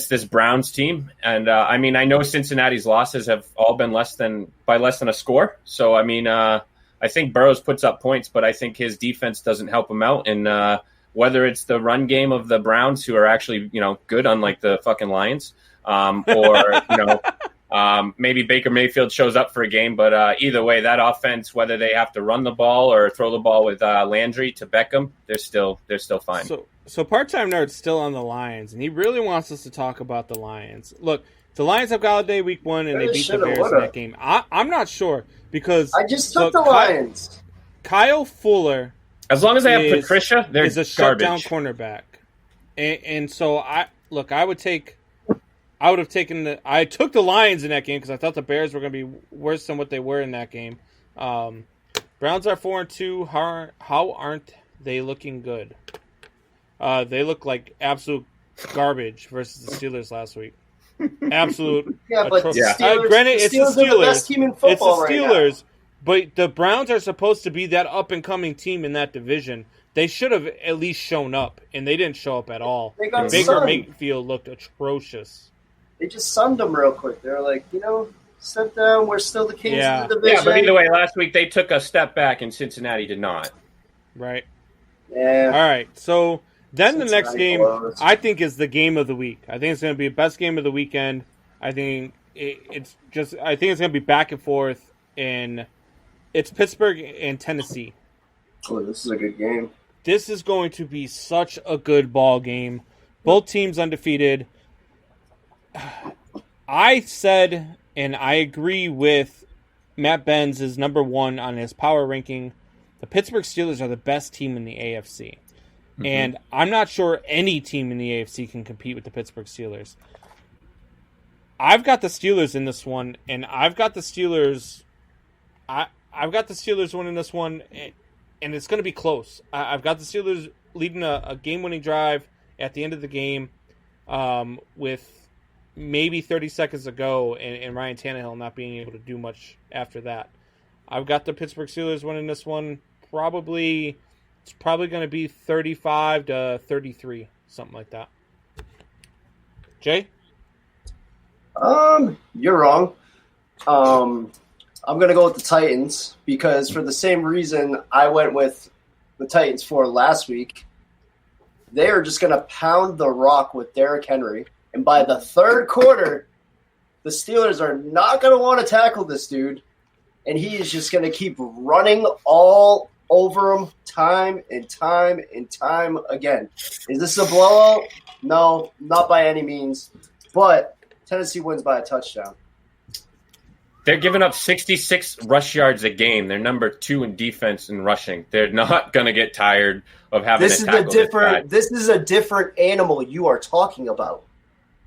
this Browns team. And I know Cincinnati's losses have all been less than a score. So I think Burrows puts up points, but I think his defense doesn't help him out. And whether it's the run game of the Browns, who are actually, good, unlike the fucking Lions, or, maybe Baker Mayfield shows up for a game. But either way, that offense, whether they have to run the ball or throw the ball with Landry to Beckham, they're still fine. So Part-Time Nerd's still on the Lions, and he really wants us to talk about the Lions. Look, the Lions have Galladay week 1, and they beat the Bears in that game. I'm not sure because I just took the Lions. Kyle Fuller, as long as they have Patricia, they're is a garbage. shutdown cornerback, and so I took the Lions in that game because I thought the Bears were going to be worse than what they were in that game. Browns are 4-2. How aren't they looking good? They look like absolute garbage versus the Steelers last week. Absolute. Yeah, but Granted, it's the Steelers are the best team in football it's the Steelers, but the Browns are supposed to be that up-and-coming team in that division. They should have at least shown up, and they didn't show up at all. Baker Mayfield looked atrocious. They just sunned them real quick. They're like, step down. We're still the kings of the division. Yeah, but either way, last week they took a step back, and Cincinnati did not. Right. Yeah. All right, so then the next game, blows. I think, is the game of the week. I think it's going to be the best game of the weekend. I think it's going to be back and forth, and it's Pittsburgh and Tennessee. Oh, this is a good game. This is going to be such a good ball game. Both teams undefeated. I said, and I agree with Matt Benz is number 1 on his power ranking. The Pittsburgh Steelers are the best team in the AFC. Mm-hmm. And I'm not sure any team in the AFC can compete with the Pittsburgh Steelers. I've got the Steelers in this one, and I've got the Steelers. I've got the Steelers winning this one, and it's going to be close. I've got the Steelers leading a game-winning drive at the end of the game with maybe 30 seconds to go, and Ryan Tannehill not being able to do much after that. I've got the Pittsburgh Steelers winning this one. It's probably going to be 35-33, something like that. Jay? You're wrong. I'm going to go with the Titans because for the same reason I went with the Titans for last week, they are just going to pound the rock with Derrick Henry. And by the third quarter, the Steelers are not going to want to tackle this dude. And he is just going to keep running all over him time and time and time again. Is this a blowout? No, not by any means. But Tennessee wins by a touchdown. They're giving up 66 rush yards a game. They're number 2 in defense and rushing. They're not going to get tired of having to tackle this guy. This is a different animal you are talking about.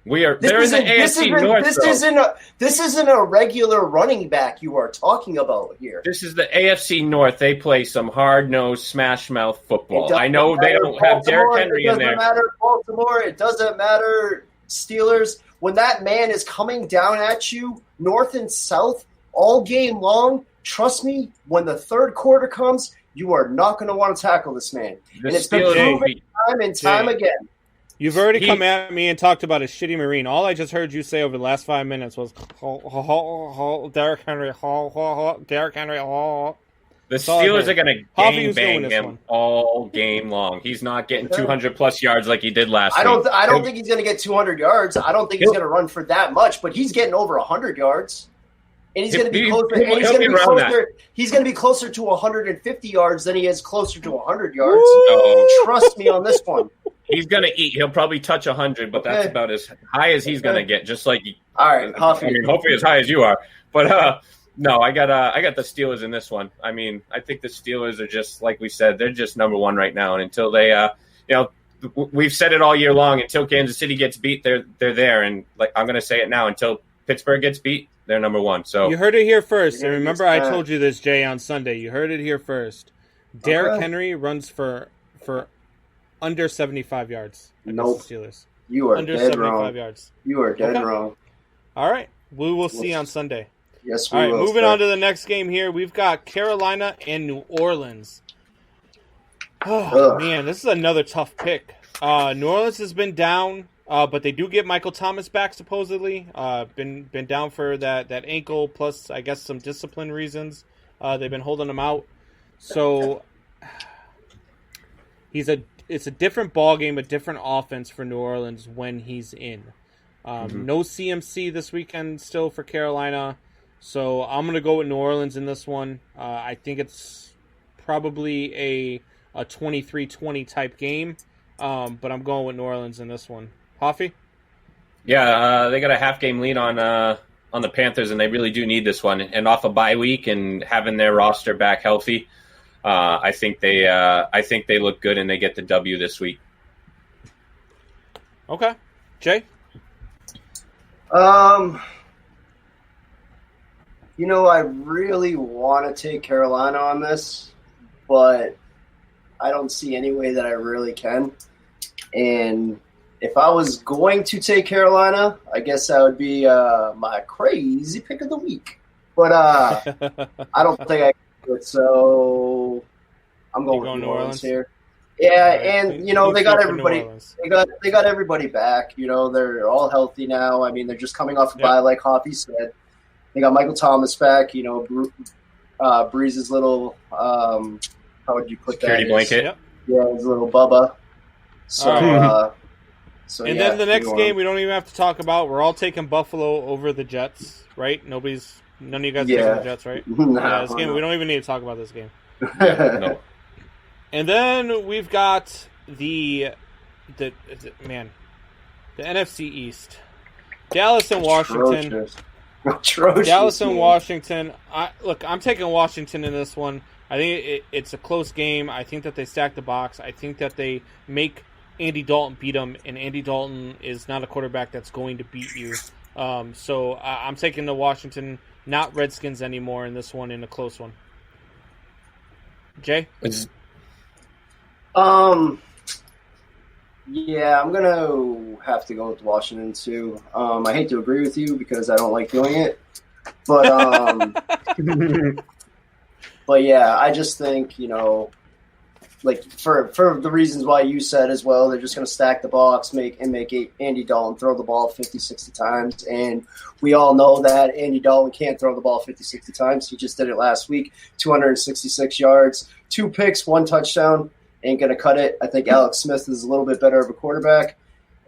They're in the AFC North. This isn't a regular running back you are talking about here. This is the AFC North. They play some hard-nosed, smash-mouth football. I know they don't have Derrick Henry in there. It doesn't matter Baltimore. It doesn't matter Steelers. When that man is coming down at you, north and south, all game long, trust me, when the third quarter comes, you are not going to want to tackle this man. And it's been proven time and time again. You've already come at me and talked about a shitty Marine. All I just heard you say over the last 5 minutes was Derrick Henry. Derrick Henry. The Steelers are going to gangbang him all game long. He's not getting 200-plus yards like he did last week. I don't think he's going to get 200 yards. I don't think he's going to run for that much, but he's getting over 100 yards. And he's going to be closer. And he's going to be closer to 150 yards than he is closer to 100 yards. No. Trust me on this one. He's going to eat. He'll probably touch 100, but that's about as high as he's going to get. Just like all right, Huffy. I mean, hopefully as high as you are. But no, I got the Steelers in this one. I mean, I think the Steelers are just like we said. They're just number one right now, and until they, we've said it all year long. Until Kansas City gets beat, they're there. And like I'm going to say it now. Until Pittsburgh gets beat, they're number one. So you heard it here first. And remember, I told you this, Jay, on Sunday. You heard it here first. Derrick Henry runs for under 75 yards against the Steelers. You are under dead 75 wrong. yards. You are dead wrong. All right. We will see on Sunday. Yes, we will. All right, moving sir. on to the next game here. We've got Carolina and New Orleans. Oh, man, this is another tough pick. New Orleans has been down, but they do get Michael Thomas back, supposedly. Been down for that ankle, plus, I guess, some discipline reasons. They've been holding him out. So it's a different ball game, a different offense for New Orleans when he's in. No CMC this weekend still for Carolina. So I'm going to go with New Orleans in this one. I think it's probably a 23-20 type game, but I'm going with New Orleans in this one. Hoffy? Yeah, they got a half-game lead on the Panthers, and they really do need this one. And off a bye week and having their roster back healthy, I think they look good and they get the W this week. Okay. Jay? I really want to take Carolina on this, but I don't see any way that I really can. And if I was going to take Carolina, I guess that would be my crazy pick of the week. But I don't think I can do it, so I'm going with New Orleans here. Yeah, and they got everybody. They got everybody back. They're all healthy now. I mean, they're just coming off a bye, like Hoppy said. They got Michael Thomas back. Breeze's little how would you put security that? blanket. Yeah, his little Bubba. So, then the next game we don't even have to talk about. We're all taking Buffalo over the Jets, right? None of you guys are taking the Jets, right? This game we don't even need to talk about this game. No. And then we've got the NFC East. Dallas and Washington. Atrocious. Dallas and Washington. I'm taking Washington in this one. I think it's a close game. I think that they stack the box. I think that they make Andy Dalton beat them, and Andy Dalton is not a quarterback that's going to beat you. So I'm taking the Washington, not Redskins anymore, in this one, in a close one. Jay? Yeah, I'm going to have to go with Washington, too. I hate to agree with you because I don't like doing it. But, but yeah, I just think, for the reasons why you said as well, they're just going to stack the box, make Andy Dalton throw the ball 50, 60 times. And we all know that Andy Dalton can't throw the ball 50, 60 times. He just did it last week, 266 yards, 2 picks, 1 touchdown. Ain't going to cut it. I think Alex Smith is a little bit better of a quarterback,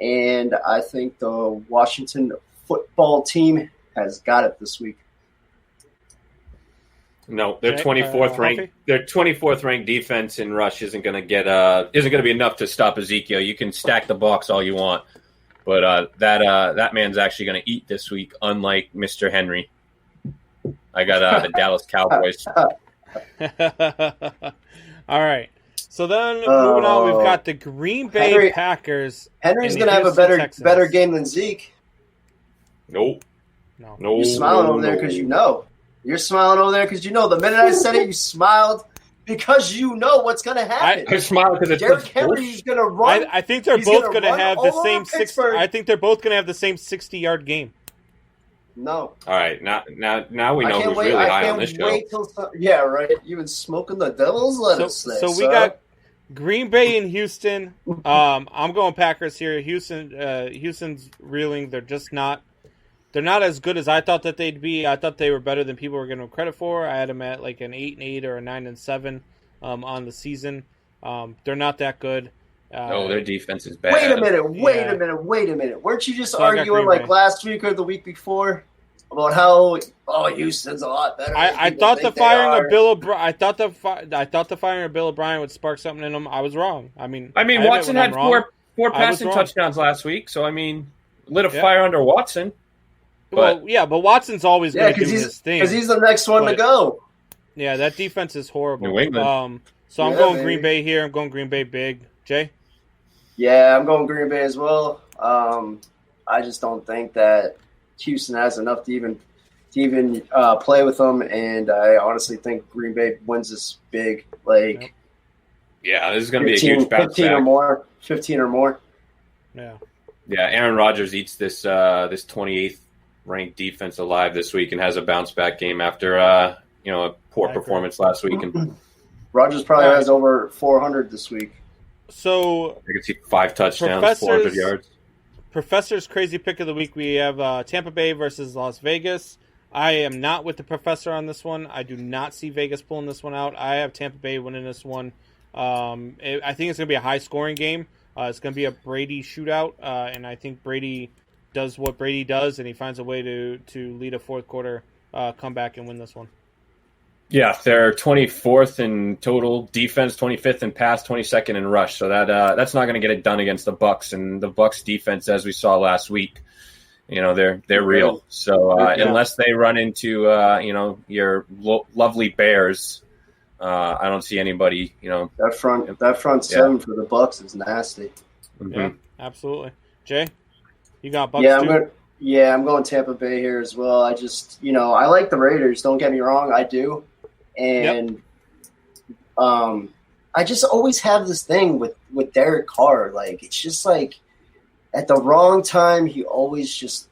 and I think the Washington football team has got it this week. No, their 24th ranked. Their 24th ranked defense in rush isn't going to be enough to stop Ezekiel. You can stack the box all you want, but that man's actually going to eat this week. Unlike Mr. Henry, I got the Dallas Cowboys. All right. So then, moving on, we've got the Green Bay Packers. Henry's going to have a better game than Zeke. Nope. No. You're smiling over there because you know. You're smiling over there because you know. The minute I said it, you smiled because you know what's going to happen. I smiled because Derrick Henry's going to run. I think they're both going to have the same 60. I think they're both going to have the same 60-yard game. No. All right, now we know who's really high on this show. Yeah, right. You've been smoking the devil's lettuce. So we got Green Bay and Houston. I'm going Packers here. Houston's reeling. They're just not. They're not as good as I thought that they'd be. I thought they were better than people were giving them credit for. I had them at like an 8-8 or a 9-7 on the season. They're not that good. Their defense is bad. Wait a minute. Weren't you just arguing like last week or the week before about how Houston's a lot better? I thought the firing of Bill O'Brien. I thought the firing of Bill O'Brien would spark something in them. I was wrong. I mean, Watson had four passing touchdowns last week, so I mean, lit a fire under Watson. But Watson's always going to do his thing because he's the next one to go. Yeah, that defense is horrible. New England. So I'm going Green Bay here. I'm going Green Bay big. Jay? Yeah, I'm going Green Bay as well. I just don't think that Houston has enough to even play with them, and I honestly think Green Bay wins this big. Like, yeah, this is going to be a huge bounce 15 or more. Yeah. Yeah, Aaron Rodgers eats this 28th ranked defense alive this week and has a bounce back game after a poor performance last week. And Rodgers probably has over 400 this week. So I can see 5 touchdowns, 400 yards. Professor's crazy pick of the week. We have Tampa Bay versus Las Vegas. I am not with the professor on this one. I do not see Vegas pulling this one out. I have Tampa Bay winning this one. I think it's going to be a high-scoring game. It's going to be a Brady shootout, and I think Brady does what Brady does, and he finds a way to lead a fourth quarter comeback and win this one. Yeah, they're 24th in total defense, 25th in pass, 22nd in rush. So that's not going to get it done against the Bucs, and the Bucs defense, as we saw last week, they're real. So unless they run into your lovely Bears, I don't see anybody. That front seven for the Bucs is nasty. Mm-hmm. Yeah, absolutely. Jay, you got Bucs too? I'm going Tampa Bay here as well. I just, I like the Raiders. Don't get me wrong, I do. And I just always have this thing with Derek Carr. Like, it's just like at the wrong time, he always just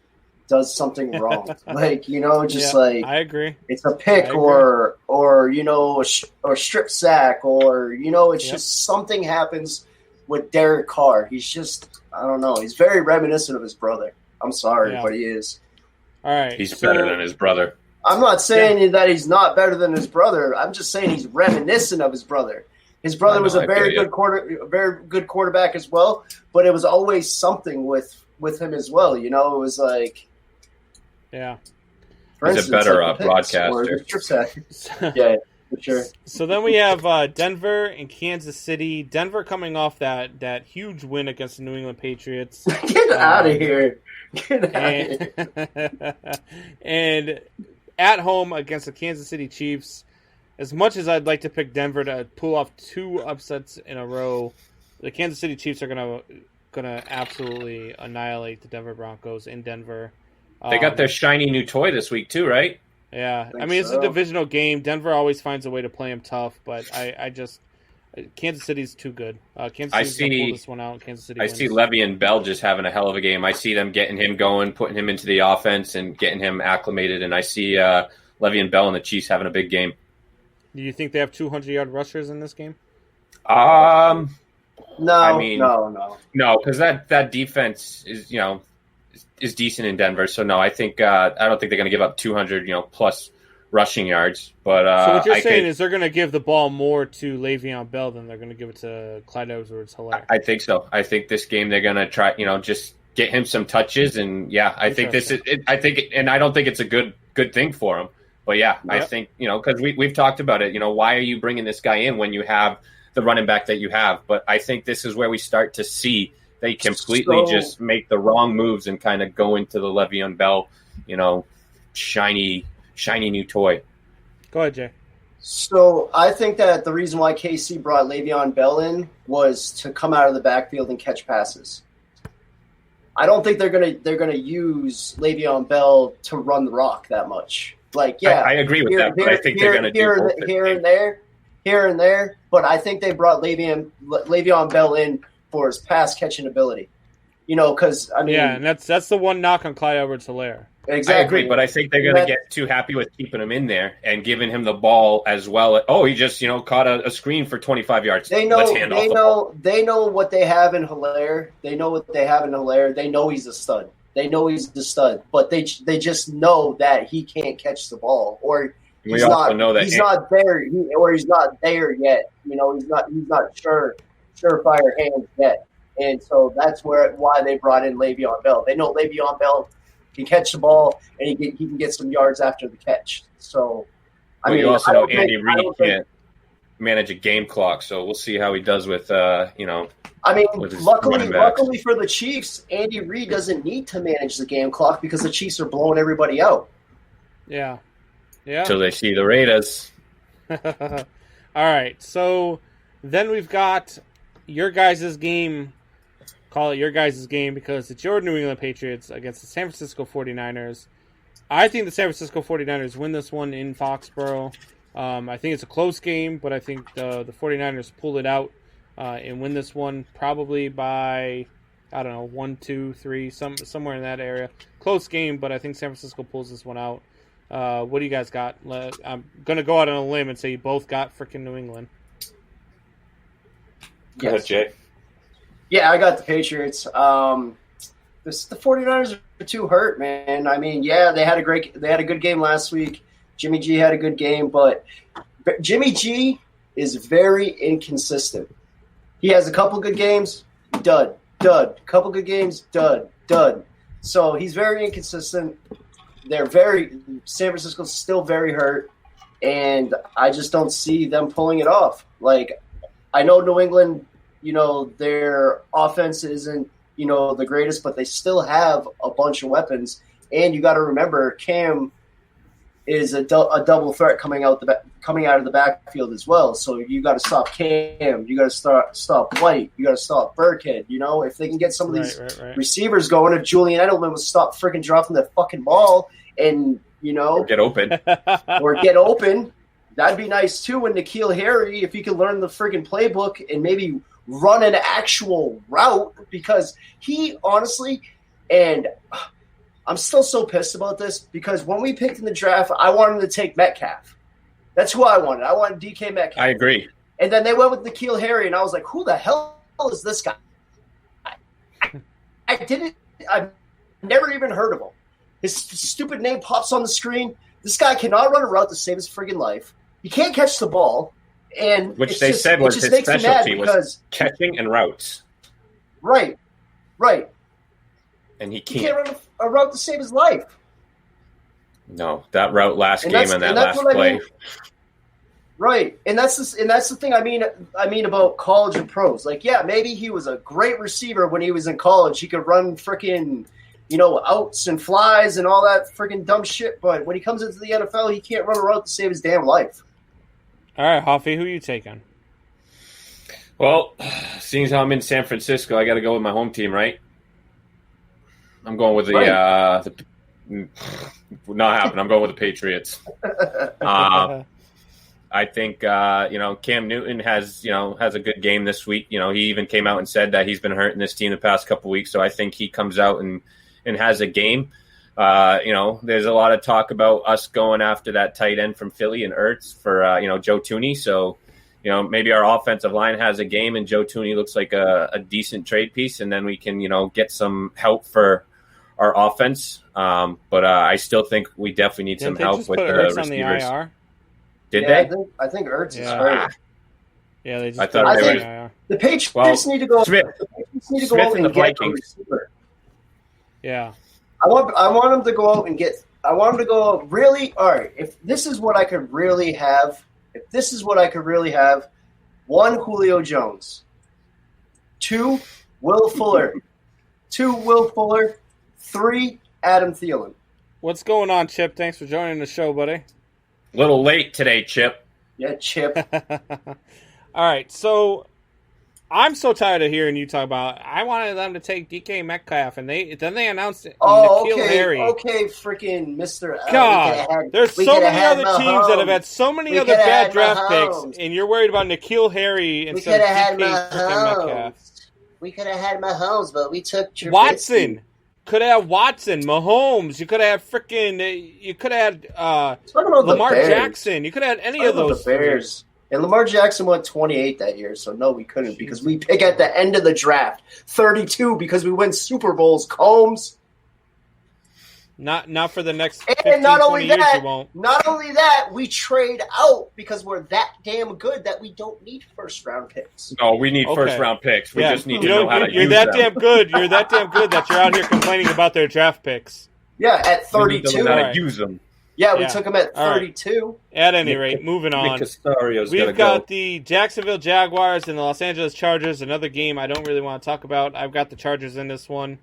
does something wrong. Like, like I agree. It's a pick or a strip sack or, it's just something happens with Derek Carr. He's just, I don't know. He's very reminiscent of his brother. I'm sorry, but he is. All right. He's better than his brother. I'm not saying that he's not better than his brother. I'm just saying he's reminiscent of his brother. His brother was a very good quarterback as well, but it was always something with him as well. It was like, yeah. He's a better broadcaster. Yeah, for sure. So then we have Denver and Kansas City. Denver coming off that huge win against the New England Patriots. Get out of here. Get out of here. And at home against the Kansas City Chiefs. As much as I'd like to pick Denver to pull off 2 upsets in a row, the Kansas City Chiefs are gonna absolutely annihilate the Denver Broncos in Denver. They got their shiny new toy this week too, right? Yeah, I mean, it's a divisional game. Denver always finds a way to play them tough, but I just Kansas City's too good. Kansas City's gonna pull this one out. Kansas City. I see Le'Veon Bell just having a hell of a game. I see them getting him going, putting him into the offense, and getting him acclimated. And I see Le'Veon Bell and the Chiefs having a big game. Do you think they have 200-yard rushers in this game? No, because that defense is decent in Denver. So no, I don't think they're going to give up 200 plus rushing yards. But so what you're saying is they're going to give the ball more to Le'Veon Bell than they're going to give it to Clyde Edwards-Helaire. I think so. I think this game they're going to try just get him some touches, and I think this is. I don't think it's a good thing for him. But I think because we've talked about it. Why are you bringing this guy in when you have the running back that you have? But I think this is where we start to see they completely just make the wrong moves and kind of go into the Le'Veon Bell, shiny new toy. Go ahead, Jay. So I think that the reason why KC brought Le'Veon Bell in was to come out of the backfield and catch passes. I don't think they're gonna use Le'Veon Bell to run the rock that much. Like, I agree with that, but I think they're going to do here and there. But I think they brought Le'Veon Bell in for his pass catching ability. Because I mean, and that's the one knock on Clyde Edwards-Helaire. Exactly. I agree, but I think they're going to get too happy with keeping him in there and giving him the ball as well. Oh, he just caught a screen for 25 yards. They know what they have in Hilaire. They know what they have in Hilaire. They know he's a stud. But they just know that he can't catch the ball, or he's not there, or he's not there yet. He's not surefire hands yet, and so that's why they brought in Le'Veon Bell. They know Le'Veon Bell can catch the ball, and he can get some yards after the catch. So, you also know Andy Reid can't manage a game clock, so we'll see how he does with luckily for the Chiefs, Andy Reid doesn't need to manage the game clock because the Chiefs are blowing everybody out. Yeah. Until they see the Raiders. All right, so then we've got your guys' game. Call it your guys' game because it's your New England Patriots against the San Francisco 49ers. I think the San Francisco 49ers win this one in Foxborough. I think it's a close game, but I think the 49ers pull it out and win this one probably by, 1, 2, 3, somewhere in that area. Close game, but I think San Francisco pulls this one out. What do you guys got? I'm going to go out on a limb and say you both got freaking New England. Go ahead, Jay. Yeah, I got the Patriots. The 49ers are too hurt, man. I mean, yeah, they had a good game last week. Jimmy G had a good game, but Jimmy G is very inconsistent. He has a couple good games, dud. Couple good games, dud. So he's very inconsistent. San Francisco's still very hurt, and I just don't see them pulling it off. Like, I know New England, their offense isn't, the greatest, but they still have a bunch of weapons. And you got to remember, Cam is a double threat coming out of the backfield as well. So you got to stop Cam. You got to stop White. You got to stop Burkhead. If they can get some of these receivers going, if Julian Edelman would stop freaking dropping the fucking ball and or get open, that'd be nice too. And N'Keal Harry, if he could learn the freaking playbook and maybe run an actual route, because he honestly, and I'm still so pissed about this, because when we picked in the draft, I wanted to take Metcalf. That's who I wanted. I wanted DK Metcalf. I agree. And then they went with N'Keal Harry, and I was like, who the hell is this guy? I've never even heard of him. His stupid name pops on the screen. This guy cannot run a route to save his friggin' life. He can't catch the ball. And which they said was his specialty, was catching and routes. Right. And he can't run a route to save his life. No, that route last game and that last play. Right, and that's the thing I mean about college and pros. Like, yeah, maybe he was a great receiver when he was in college. He could run freaking, outs and flies and all that freaking dumb shit. But when he comes into the NFL, he can't run a route to save his damn life. All right, Hoffy, who are you taking? Well, seeing as how I'm in San Francisco, I got to go with my home team, right? I'm going with not happening. I'm going with the Patriots. I think Cam Newton has a good game this week. He even came out and said that he's been hurting this team the past couple of weeks. So I think he comes out and has a game. There's a lot of talk about us going after that tight end from Philly and Ertz for Joe Thuney. So maybe our offensive line has a game and Joe Thuney looks like a decent trade piece, and then we can get some help for our offense. But I still think we definitely need some help with the Ertz receivers. On the IR? Did they? I think Ertz is hurt. Yeah, they just. I thought they were. The Patriots need to go. Smith out and and get a receiver. Yeah. I want him to go out and get. I want him to go out really. All right. If this is what I could really have. One, Julio Jones. Two, Will Fuller. 3, Adam Thielen. What's going on, Chip? Thanks for joining the show, buddy. A little late today, Chip. Yeah, Chip. All right, so I'm so tired of hearing you talk about. I wanted them to take DK Metcalf, and they announced N'Keal Harry. Okay, freaking Mr. God, there's so many other teams that have had so many other bad draft picks, and you're worried about N'Keal Harry instead of DK freaking Metcalf. We could have had Mahomes, but we took Trubisky. Watson. could have had Watson, Mahomes. You could have freaking. You could have had Talking about Lamar the Bears. Jackson. You could have had any of those. The Bears. And Lamar Jackson went 28 that year, so no, we couldn't because we pick at the end of the draft. 32 because we win Super Bowls. Combs. Not for the next 15, And not 20 only years. that, You won't. not only that, we trade out because we're that damn good that we don't need first round picks. No, we need Okay. first round picks. We Yeah. just need You to know how to You're use that them. damn good. You're that damn good that you're out here complaining about their draft picks. Yeah, at We need to 32. learn how Alright. to use them. Yeah, we Yeah. took him at All right. 32. At any rate, moving on. Nick Casario's We've gotta got go. the Jacksonville Jaguars and the Los Angeles Chargers, another game I don't really want to talk about. I've got the Chargers in this one.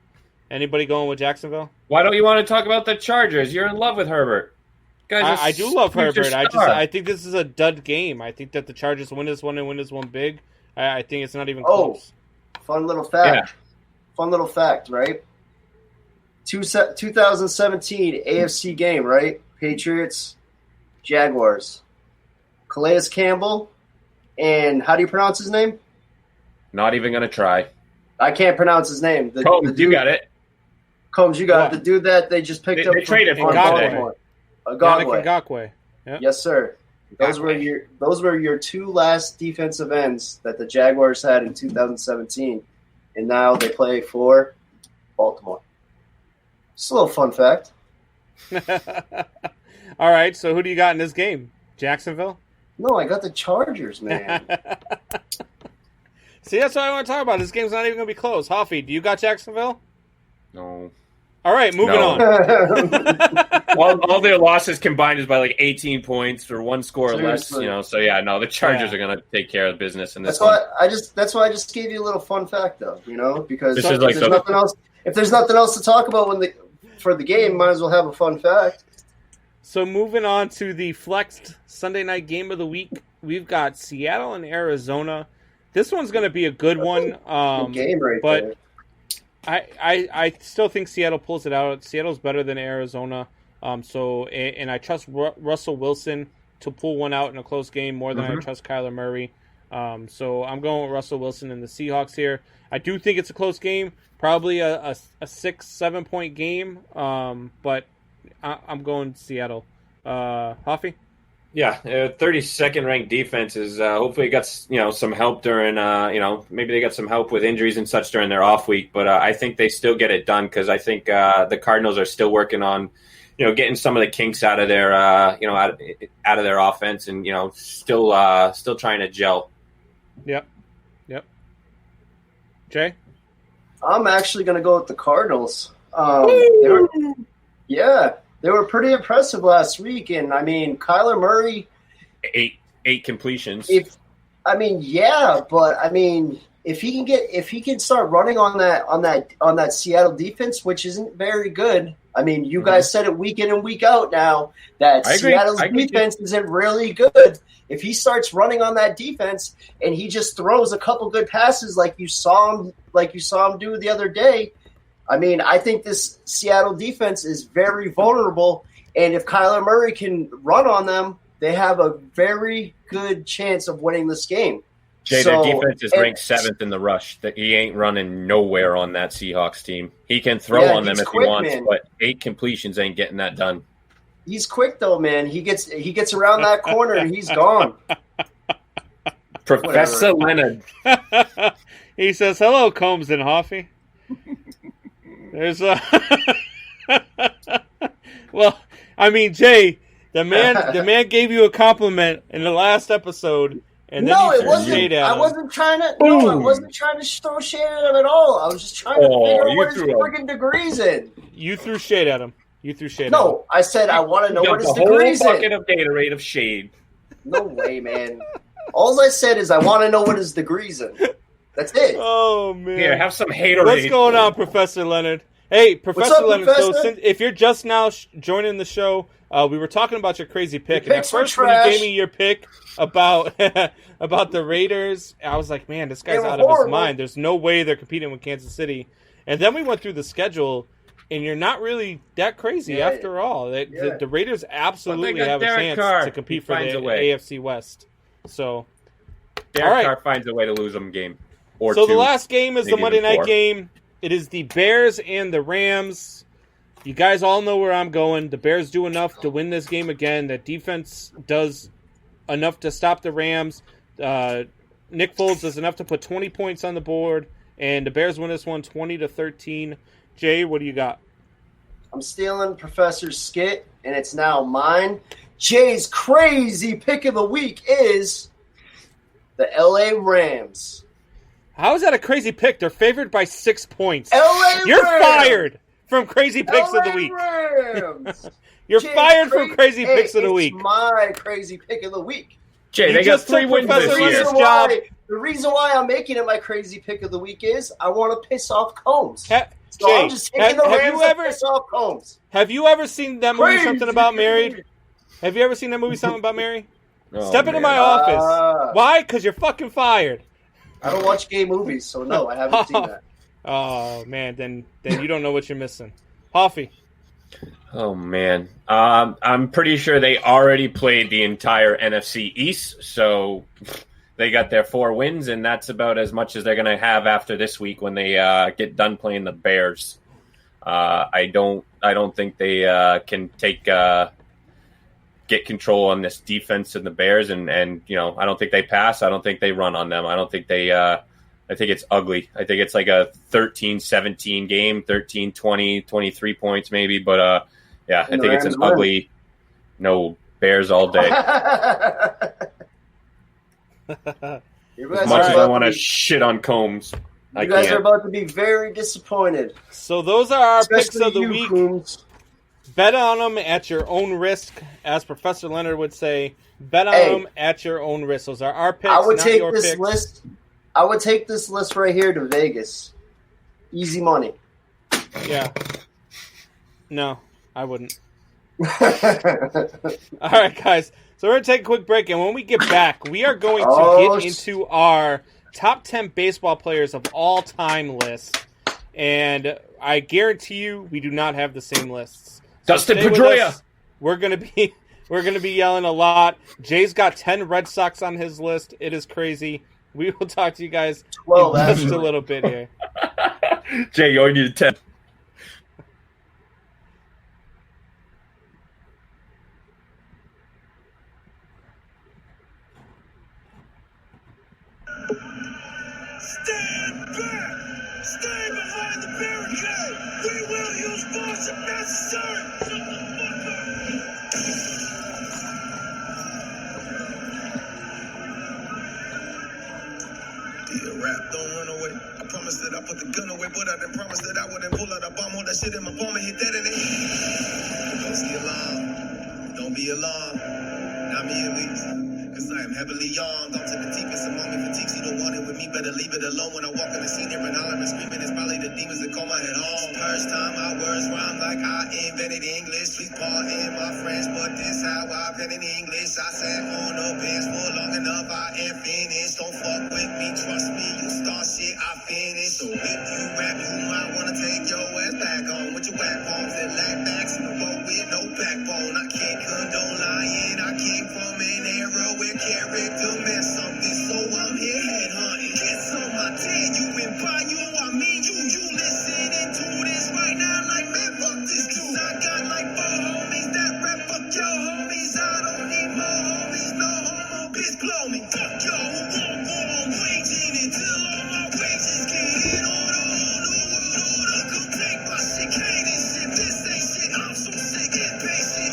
Anybody going with Jacksonville? Why don't you want to talk about the Chargers? You're in love with Herbert. Guy's a I do love future Herbert. star. I think this is a dud game. I think that the Chargers win this one and win this one big. I think it's not even Oh. close. Fun little fact. Fun little fact, right? 2017 AFC game, right? Patriots, Jaguars. Calais Campbell, and how do you pronounce his name? Not even going to try. I can't pronounce his name. The Combs, dude- you got it. Combs, you got What? it. The dude that they just picked They- up. they traded for him Baltimore. Yannick Ngakwe. Ngakoue. Yeah. Yes, sir. Those were your two last defensive ends that the Jaguars had in 2017, and now they play for Baltimore. Just a little fun fact. All right, so who do you got in this game? Jacksonville? No, I got the Chargers, man. See, that's what I want to talk about. This game's not even going to be close. Hoffy, do you got Jacksonville? No. All right, moving No. on. all their losses combined is by like 18 points or one score or less. Seriously. So yeah, no, the Chargers Yeah. are going to take care of business in this That's one. why I just gave you a little fun fact, though. Because This if is like there's nothing else, if there's nothing else to talk about for the game, might as well have a fun fact. So moving on to the flexed Sunday night game of the week, we've got Seattle and Arizona. This one's going to be a good one. Good game right but there. I still think Seattle pulls it out. Seattle's better than Arizona. And I trust Russell Wilson to pull one out in a close game more than I trust Kyler Murray. So I'm going with Russell Wilson and the Seahawks here. I do think it's a close game, probably a 6-7 point game. But I'm going Seattle. Hoffy? Yeah, 32nd ranked defense is hopefully got some help during maybe they got some help with injuries and such during their off week, but I think they still get it done because I think the Cardinals are still working on getting some of the kinks out of their out of their offense and still trying to gel. Yep. Jay? I'm actually going to go with the Cardinals. They were pretty impressive last week, and I mean, Kyler Murray. Eight completions. But I mean, if he can start running on that Seattle defense, which isn't very good. I mean, you guys said it week in and week out now that I agree. Seattle's I agree. defense isn't really good. If he starts running on that defense and he just throws a couple good passes like you saw him do the other day, I mean, I think this Seattle defense is very vulnerable, and if Kyler Murray can run on them, they have a very good chance of winning this game. Jay, their defense is ranked 7th in the rush. That he ain't running nowhere on that Seahawks team. He can throw on them if quick, he wants, man. but 8 completions ain't getting that done. He's quick though, man. He gets around that corner and he's gone. Professor Leonard. He says, "Hello, Combs and Hoffy." There's a well, I mean, Jay, the man gave you a compliment in the last episode, and then No, you it threw wasn't. shade at I him. wasn't trying to. No, I wasn't trying to throw shade at him at all. I was just trying to figure out you what his threw a- friggin' degrees in. You threw shade at him. No, I said I want to know what Dumped his a whole degrees bucket in. of Gatorade of shade. No way, man. All I said is I want to know what his degrees in. That's it. Oh man, Here, have some Haterade. what's going on, Professor Leonard? Hey, Professor up, Leonard. Professor? So, if you're just now joining the show, we were talking about your crazy pick. Your And at picks were first, when you trash. gave me your pick about about the Raiders, I was like, man, this guy's They were out of his horrible. mind. There's no way they're competing with Kansas City. And then we went through the schedule, and you're not really that crazy Yeah. after all. The Raiders absolutely got have a Derek chance Carr. to compete He for finds the a way. AFC West. So, Derek All right. Carr finds a way to lose them game. Or so two. the last game is the maybe Monday even night 4. game. It is the Bears and the Rams. You guys all know where I'm going. The Bears do enough to win this game again. The defense does enough to stop the Rams. Nick Foles does enough to put 20 points on the board, and the Bears win this one 20-13. Jay, what do you got? I'm stealing Professor's skit, and it's now mine. Jay's crazy pick of the week is the LA Rams. How is that a crazy pick? They're favored by 6 points. LA You're Rams. fired from Crazy Picks of the Week. Rams. You're Jay's fired from Crazy Picks of the it's Week. my crazy pick of the week. Jay, You they got just 3 took wins Professor this year. Leonard's job. The reason why I'm making it my crazy pick of the week is I want to piss off Combs. So Jay, I'm just taking the Rams to piss off Combs. have you ever seen that movie, Crazy. Something About Mary? Have you ever seen that movie, Something About Mary? Oh, Step into man. my office. Why? Because you're fucking fired. I don't watch gay movies, so no, I haven't seen that. Oh, man, then you don't know what you're missing. Hoffy. Oh, man. I'm pretty sure they already played the entire NFC East, so they got their 4 wins, and that's about as much as they're going to have after this week when they get done playing the Bears. I don't think they can get control on this defense and the Bears, and I don't think they pass. I don't think they run on them. I don't think they I think it's ugly. I think it's like a 13-17 game, 13-20, 23 points maybe, but I think it's an ugly Bears all day. As much as I want to shit on Combs, I You guys can't. are about to be very disappointed. So those are our picks Especially of the you, week. Coombs. Bet on them at your own risk, as Professor Leonard would say. Bet on them at your own risk. Those are our picks, I would not take your this picks. list. I would take this list right here to Vegas. Easy money. Yeah. No, I wouldn't. Oh, All right, guys. So we're going to take a quick break, and when we get back, we are going to get into our top 10 baseball players of all time list. And I guarantee you we do not have the same lists. So Dustin stay with Pedroia. us. We're going to be yelling a lot. Jay's got 10 Red Sox on his list. It is crazy. We will talk to you guys 12, in just a actually. little bit here. Jay, you only need a 10. Stand back! Stay behind the barricade! We will use force if necessary! Yeah, rap, don't run away. I promised that I put the gun away, but I didn't promise that I wouldn't pull out a bomb, hold that shit in my palm and hit that in it. Don't see alarmed. Don't be alarmed. Not me at least. Cause I am heavily armed. I'm to the teeth and some mommy fatigues. You don't want it with me, better leave it alone. When I walk in the scene here and hollering and screaming, it's probably the demons that call my head home. First time my words rhyme like I invented English. Please pardon my friends, but this how I pen in English. I sat on a bench for long enough, I am finished. Don't fuck with me, trust me, you start shit, I finish. So if you rap, you might wanna take your ass back on with your whack bones and lack backs in the road with no backbone. I can't condone lying, I came from an era where character meant something, so I'm here headhunting. Kiss on my tail, you and by you, I mean you listening to this right now like, man, fuck this dude. I got like 4 homies that rap, fuck your homies. I don't need more homies, no homo, bitch, blow me. Fuck y'all who want war, I'm waging until all my wages get hit on the whole new world order. Come take my shit, can't this shit, this ain't shit. I'm so sick, impatient,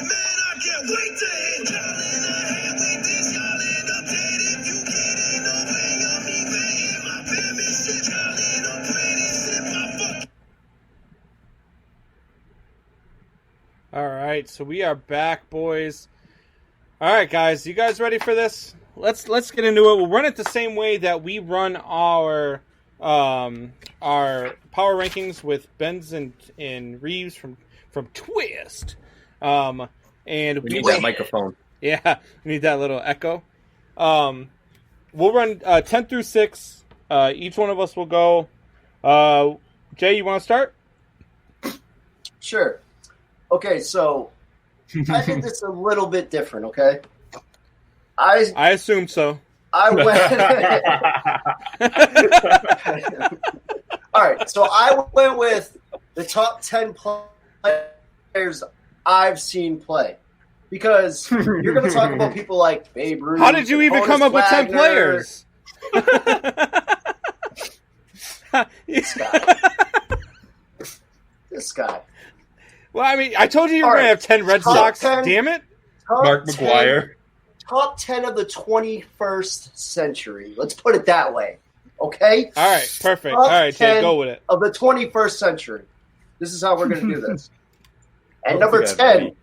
man, I can't wait to hit y'all in the head with this. Y'all end up dead if you get in the way of me paying my penmanship. Y'all end up apprenticeship, my fuck. All right, so we are back, boys. All right, guys, you guys ready for this? Let's get into it. We'll run it the same way that we run our power rankings with Benz and Reeves from Twist. And We need that microphone. Yeah, we need that little echo. We'll run 10 through 6. Each one of us will go. Jay, you want to start? Sure. Okay, so I did this a little bit different, okay? I assume so. I went All right, so I went with the top 10 players I've seen play. Because you're going to talk about people like Babe Ruth. How did you even Honus come up with 10 Wagner, players? This guy. Well, I mean, I told you you were All going to right, have 10 Red top Sox. 10. Damn it. Mark McGwire. Top 10 of the 21st century. Let's put it that way. Okay? All right, perfect. Top All right, Jay, 10 go with it. Of the 21st century. This is how we're going to do this. At Don't number forget 10, me.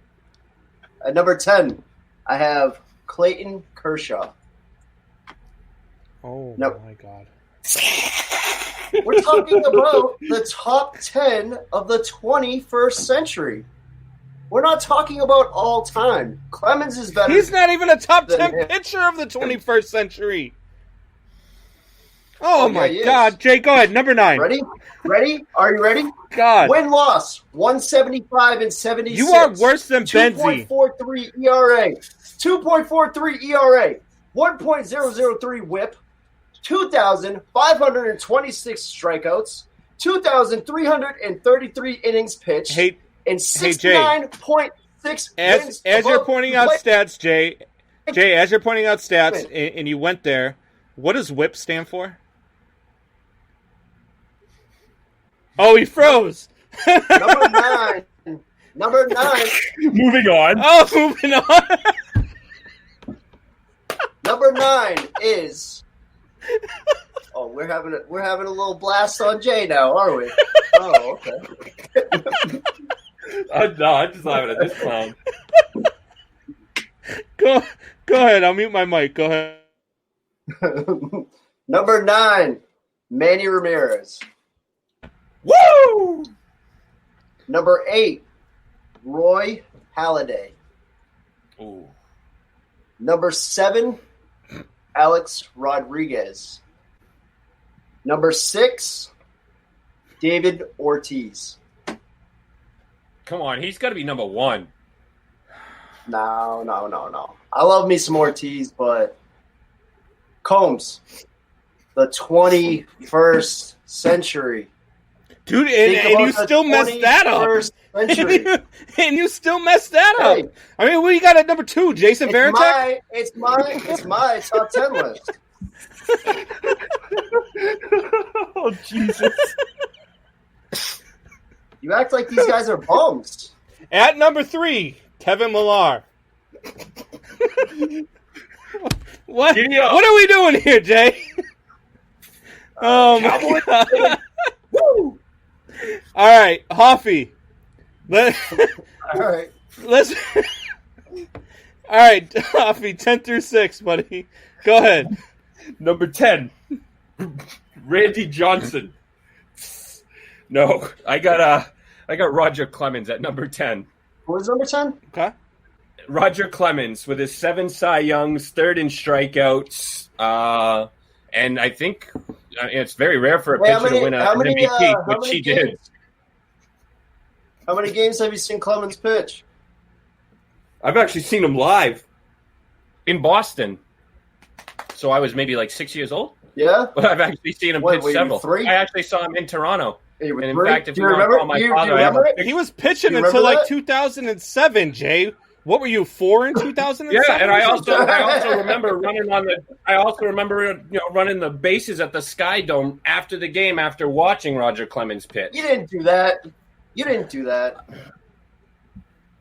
at number 10, I have Clayton Kershaw. Oh, No. my God. We're talking about the top 10 of the 21st century. We're not talking about all time. Clemens is better. He's not even a top Then 10 him. pitcher of the 21st century. Oh, Okay, my he is. God. Jay, go ahead. Number 9. Ready? Ready? Are you ready? God. Win-loss, 175 and 76. You are worse than Benzie. 2.43 ERA. 2.43 ERA. 1.003 whip. 2,526 strikeouts. 2,333 innings pitched. Hey, and Jay. 69.6 wins as you're above pointing out play- stats, Jay, as you're pointing out stats, and you went there, what does WHIP stand for? Oh, he froze. Number 9. Number 9. Moving on. Oh, moving on. Number 9 is. Oh, we're having a little blast on Jay now, are we? Oh, okay. No, I'm just laughing at this clown. Go ahead. I'll mute my mic. Go ahead. Number 9, Manny Ramirez. Woo! Number 8, Roy Halladay. Ooh. Number 7, Alex Rodriguez. Number 6, David Ortiz. Come on, he's got to be number 1. No. I love me some Ortiz, but Combs, the 21st century. Dude, Think and you about the still messed that up. 21st century. And you still messed that up. Hey. I mean, what do you got at number 2? Jason Varitek? It's my top 10 list. Oh, Jesus. You act like these guys are bums. At number 3, Kevin Millar. What? Giddy up. What are we doing here, Jay? Oh my God. Woo! All right, Hoffy. All right. Let's. All right, Hoffy, 10 through 6, buddy. Go ahead. Number 10, Randy Johnson. No, I got Roger Clemens at number 10. What was number 10? Okay. Roger Clemens with his 7 Cy Youngs, 3rd in strikeouts, and I think it's very rare for a Wait, pitcher to win an MVP, which he did. How many games have you seen Clemens pitch? I've actually seen him live in Boston. So I was maybe like 6 years old, Yeah? but I've actually seen him What, pitch were you several. 3? I actually saw him in Toronto. You were And in 3? fact, if Do you you want to remember? call my Do you father, I have remember a it? picture. He was pitching You until remember like that? 2007, Jay. What were you, 4 in 2007? Yeah, and I also remember running the bases at the Sky Dome after the game after watching Roger Clemens pitch. You didn't do that.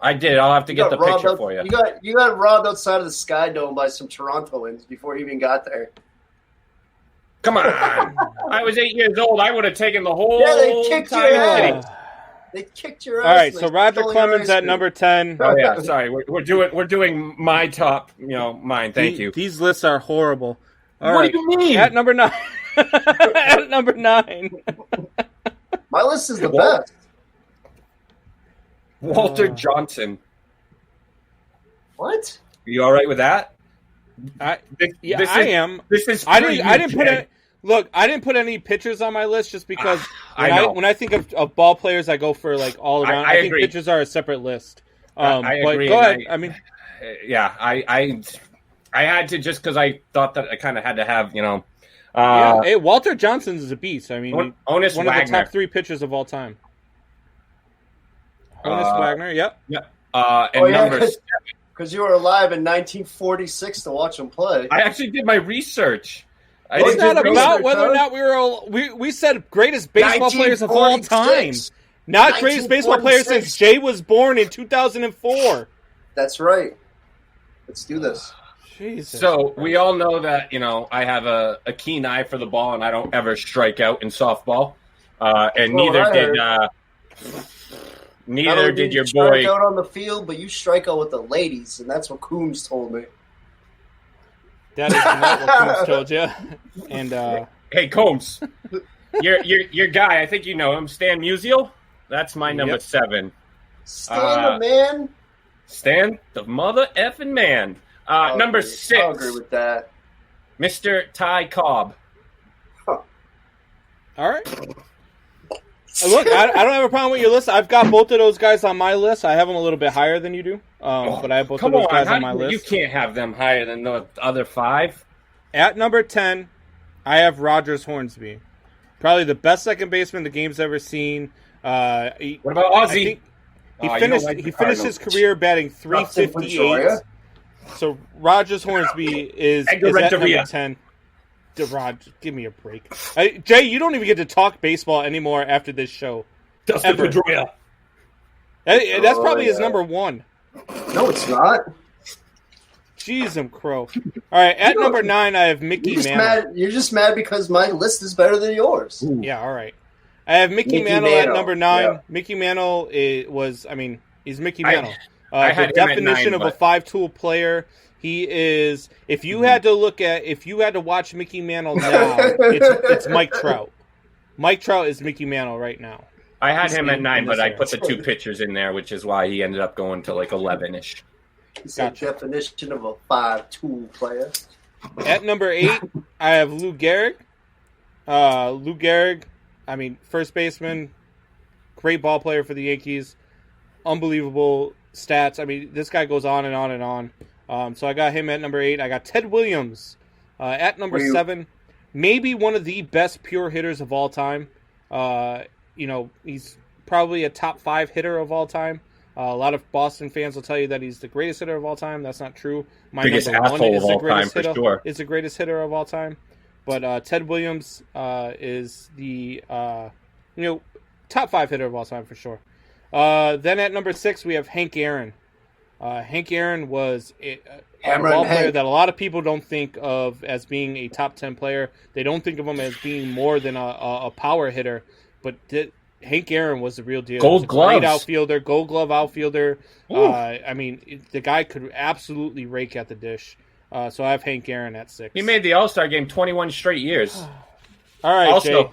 I did. I'll have to get the got robbed picture out- for you. You got robbed outside of the Sky Dome by some Torontoans before you even got there. Come on. I was 8 years old. I would have taken the whole Yeah, they kicked your time ass. sitting. They kicked your ass. All right, and so they Roger stole your Clemens ice at cream. number 10. Oh yeah, sorry. We're doing my top, mine. Thank you. These lists are horrible. All What right. do you mean? At number 9. At number 9. My list is the What? best. Walter Johnson. What? Are you all right with that? I This am. This is I for didn't. you, I didn't put Jay. it. Look, I didn't put any pitchers on my list just because I know. when I think of ball players, I go for like all around. I I think agree. pitchers are a separate list. I but agree, go and ahead. I mean, Yeah, I had to just because I thought that I kind of had to have Hey, Walter Johnson is a beast. I mean, Honus one Wagner. of the top 3 pitchers of all time. Honus Wagner, yep. Yeah. And number 7. Because you were alive in 1946 to watch him play. I actually did my research. It's not about research, whether or huh? not we said greatest baseball players of all time. 1946. Not greatest baseball players 1946. since Jay was born in 2004. That's right. Let's do this. Jesus. So we all know that, I have a keen eye for the ball and I don't ever strike out in softball. And Well, neither I did Not neither only did do your you strike boy. out on the field, but you strike out with the ladies, and that's what Coombs told me. That is not what Coombs told you. And Hey Combs, your guy, I think you know him, Stan Musial. That's my number 7. Stan the man. Stan the mother effing man. Number 6. I'll agree with that. Mr. Ty Cobb. all right. Look, I don't have a problem with your list. I've got both of those guys on my list. I have them a little bit higher than you do, but I have both of those guys on my list. You can't have them higher than the other 5. At number 10, I have Rogers Hornsby. Probably the best second baseman the game's ever seen. What about Ozzy? He finished his career batting .358. So Rogers Hornsby is at number 10. Rod, give me a break. Jay, you don't even get to talk baseball anymore after this show. Dustin Ever. Pedroia. That's probably his number 1. No, it's not. Jeez, I'm crow. All right, at number 9, I have Mickey Mantle. You're just mad because my list is better than yours. Yeah, all right. I have Mickey Mantle at number 9. Yeah. Mickey Mantle he's Mickey Mantle. The definition of a 5-tool player. He is. If you had to watch Mickey Mantle now, it's Mike Trout. Mike Trout is Mickey Mantle right now. I had him at 9, but I put the 2 pitchers in there, which is why he ended up going to like 11-ish. It's a definition of a 5-tool player. At number 8, I have Lou Gehrig. Lou Gehrig, first baseman, great ball player for the Yankees, unbelievable stats. This guy goes on and on and on. So I got him at number 8. I got Ted Williams at number 7. Maybe one of the best pure hitters of all time. He's probably a top 5 hitter of all time. A lot of Boston fans will tell you that he's the greatest hitter of all time. That's not true. My biggest number 1 asshole is of the all time, greatest for hitter. sure. Is the greatest hitter of all time. But Ted Williams is the top 5 hitter of all time for sure. Then at number 6 we have Hank Aaron. Hank Aaron was a ball player that a lot of people don't think of as being a top 10 player. They don't think of him as being more than a power hitter. But Hank Aaron was the real deal. Gold gloves. Great outfielder, Gold Glove outfielder. The guy could absolutely rake at the dish. So I have Hank Aaron at 6. He made the All-Star game 21 straight years. All right, also, Jay.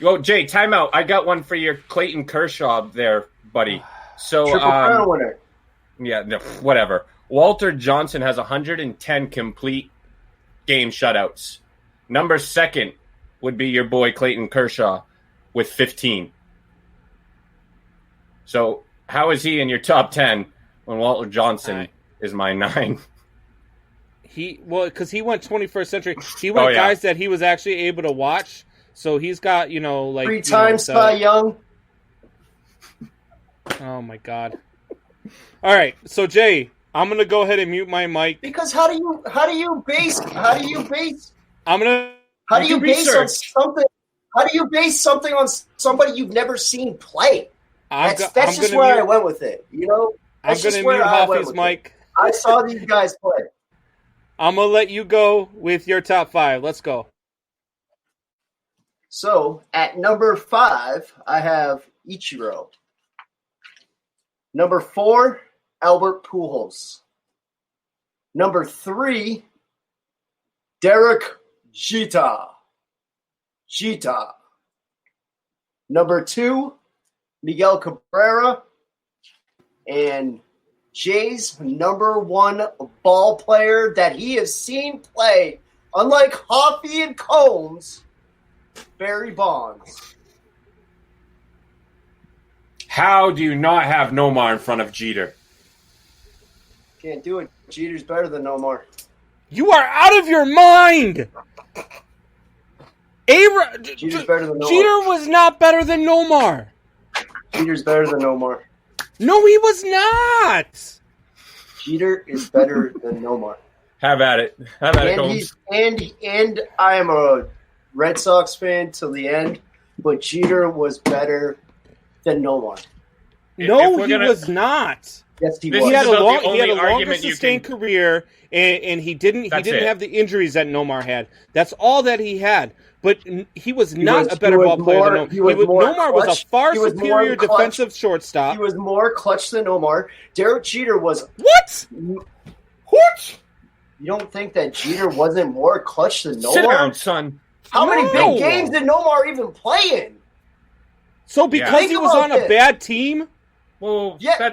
Well, Jay, timeout. I got one for your Clayton Kershaw there, buddy. So, Triple Crown winner. Yeah, no, whatever. Walter Johnson has 110 complete game shutouts. Number 2 would be your boy Clayton Kershaw with 15. So how is he in your top 10 when Walter Johnson is my 9? Because he went 21st century. He went guys that he was actually able to watch. So he's got, 3 times Cy Young. Oh my God. All right, so Jay, I'm gonna go ahead and mute my mic because how do you base on something on somebody you've never seen play? That's just where I went with it. I'm gonna mute Hoffy's mic. I saw these guys play. I'm gonna let you go with your top 5. Let's go. So at number 5, I have Ichiro. Number 4, Albert Pujols. Number 3, Derek Jeter. Number 2, Miguel Cabrera. And Jay's number 1 ball player that he has seen play, unlike Hoffy and Combs, Barry Bonds. How do you not have Nomar in front of Jeter? Can't do it. Jeter's better than Nomar. You are out of your mind! Jeter's better than Nomar. Jeter was not better than Nomar. Jeter's better than Nomar. No, he was not. Jeter is better than Nomar. Have at it. Have at it, Combs. And I am a Red Sox fan till the end, but Jeter was better than Nomar. No, he was not. Yes, he This was. He had a about the longer only argument you sustained can- career, and he didn't That's it. have the injuries that Nomar had. That's all that he had. But he was not a better he ball was player more- than he was Nomar. more Nomar was a clutch. far He was more superior clutch. defensive shortstop. He was more clutch than Nomar. Derek Jeter was. What? What? You don't think that Jeter wasn't more clutch than Nomar? Sit down, son. How many No. big games did Nomar even play in? So because Think he was about on a this. bad team, Well, Yeah,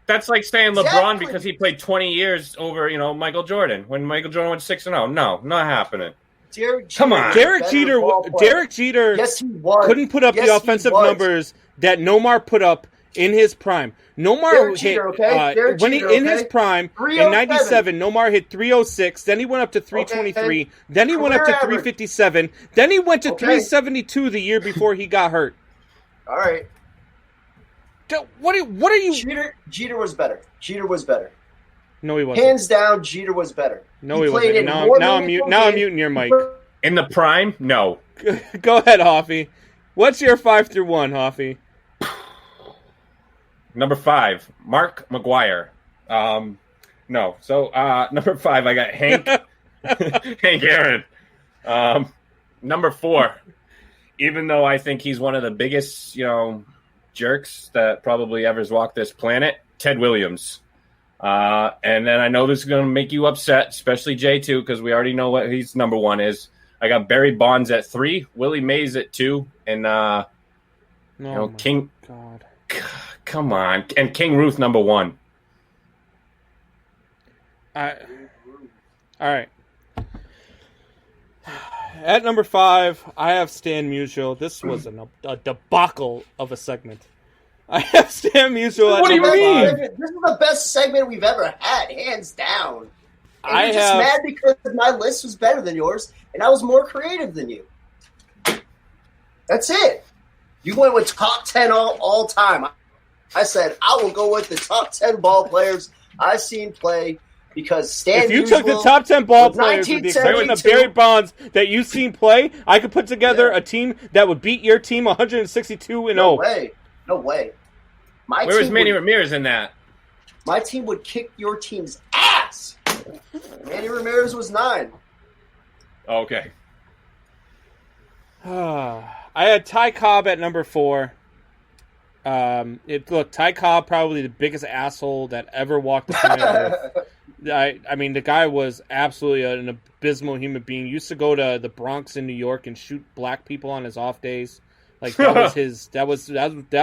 that's like saying LeBron Exactly. because he played 20 years over, Michael Jordan. When Michael Jordan went 6-0. No, not happening. Derek Jeter Come on. was a Derek better Jeter, ball player. Derek Jeter Yes, he was. couldn't put up Yes, the he offensive was. numbers that Nomar put up in his prime. Nomar Derek hit Jeter, okay? Derek when Jeter, in okay? his prime in 307. '97. Nomar hit 306. Then he went up to 323. Okay. Then he went up to Career average. 357. Then he went to Okay. 372 the year before he got hurt. All right. What are you? Jeter was better. Jeter was better. No, he wasn't. Hands down, Jeter was better. No, he played wasn't. in Now more I'm meaningful now I'm games. muting your mic. In the prime? No. Go ahead, Hoffy. What's your 5 through 1, Hoffy? Number 5, Mark McGuire. No. So, number 5, I got Hank. Hank Aaron. Number 4, even though I think he's one of the biggest, jerks that probably ever's walked this planet, Ted Williams. And then I know this is going to make you upset, especially Jay too, because we already know what his number 1 is. I got Barry Bonds at 3, Willie Mays at 2, and King. God. Come on, and King Ruth number 1. All right. At number 5, I have Stan Musial. This was a debacle of a segment. I have Stan Musial at What do you number mean? 5. This is the best segment we've ever had, hands down. And I you're just have- mad because my list was better than yours, and I was more creative than you. That's it. You went with top 10 all time. I said, I will go with the top 10 ball players I've seen play because Stan If you took the Musial top 10 ball was players with the exception of 1972. Barry Bonds that you've seen play, I could put together Yeah. a team that would beat your team 162-0. No way. No way. Where was Manny Ramirez in that? My team would kick your team's ass. Manny Ramirez was 9. Okay. I had Ty Cobb at number 4. Look, Ty Cobb probably the biggest asshole that ever walked the planet Earth. I mean, the guy was absolutely an abysmal human being. He used to go to the Bronx in New York and shoot black people on his off days. Like that was his. That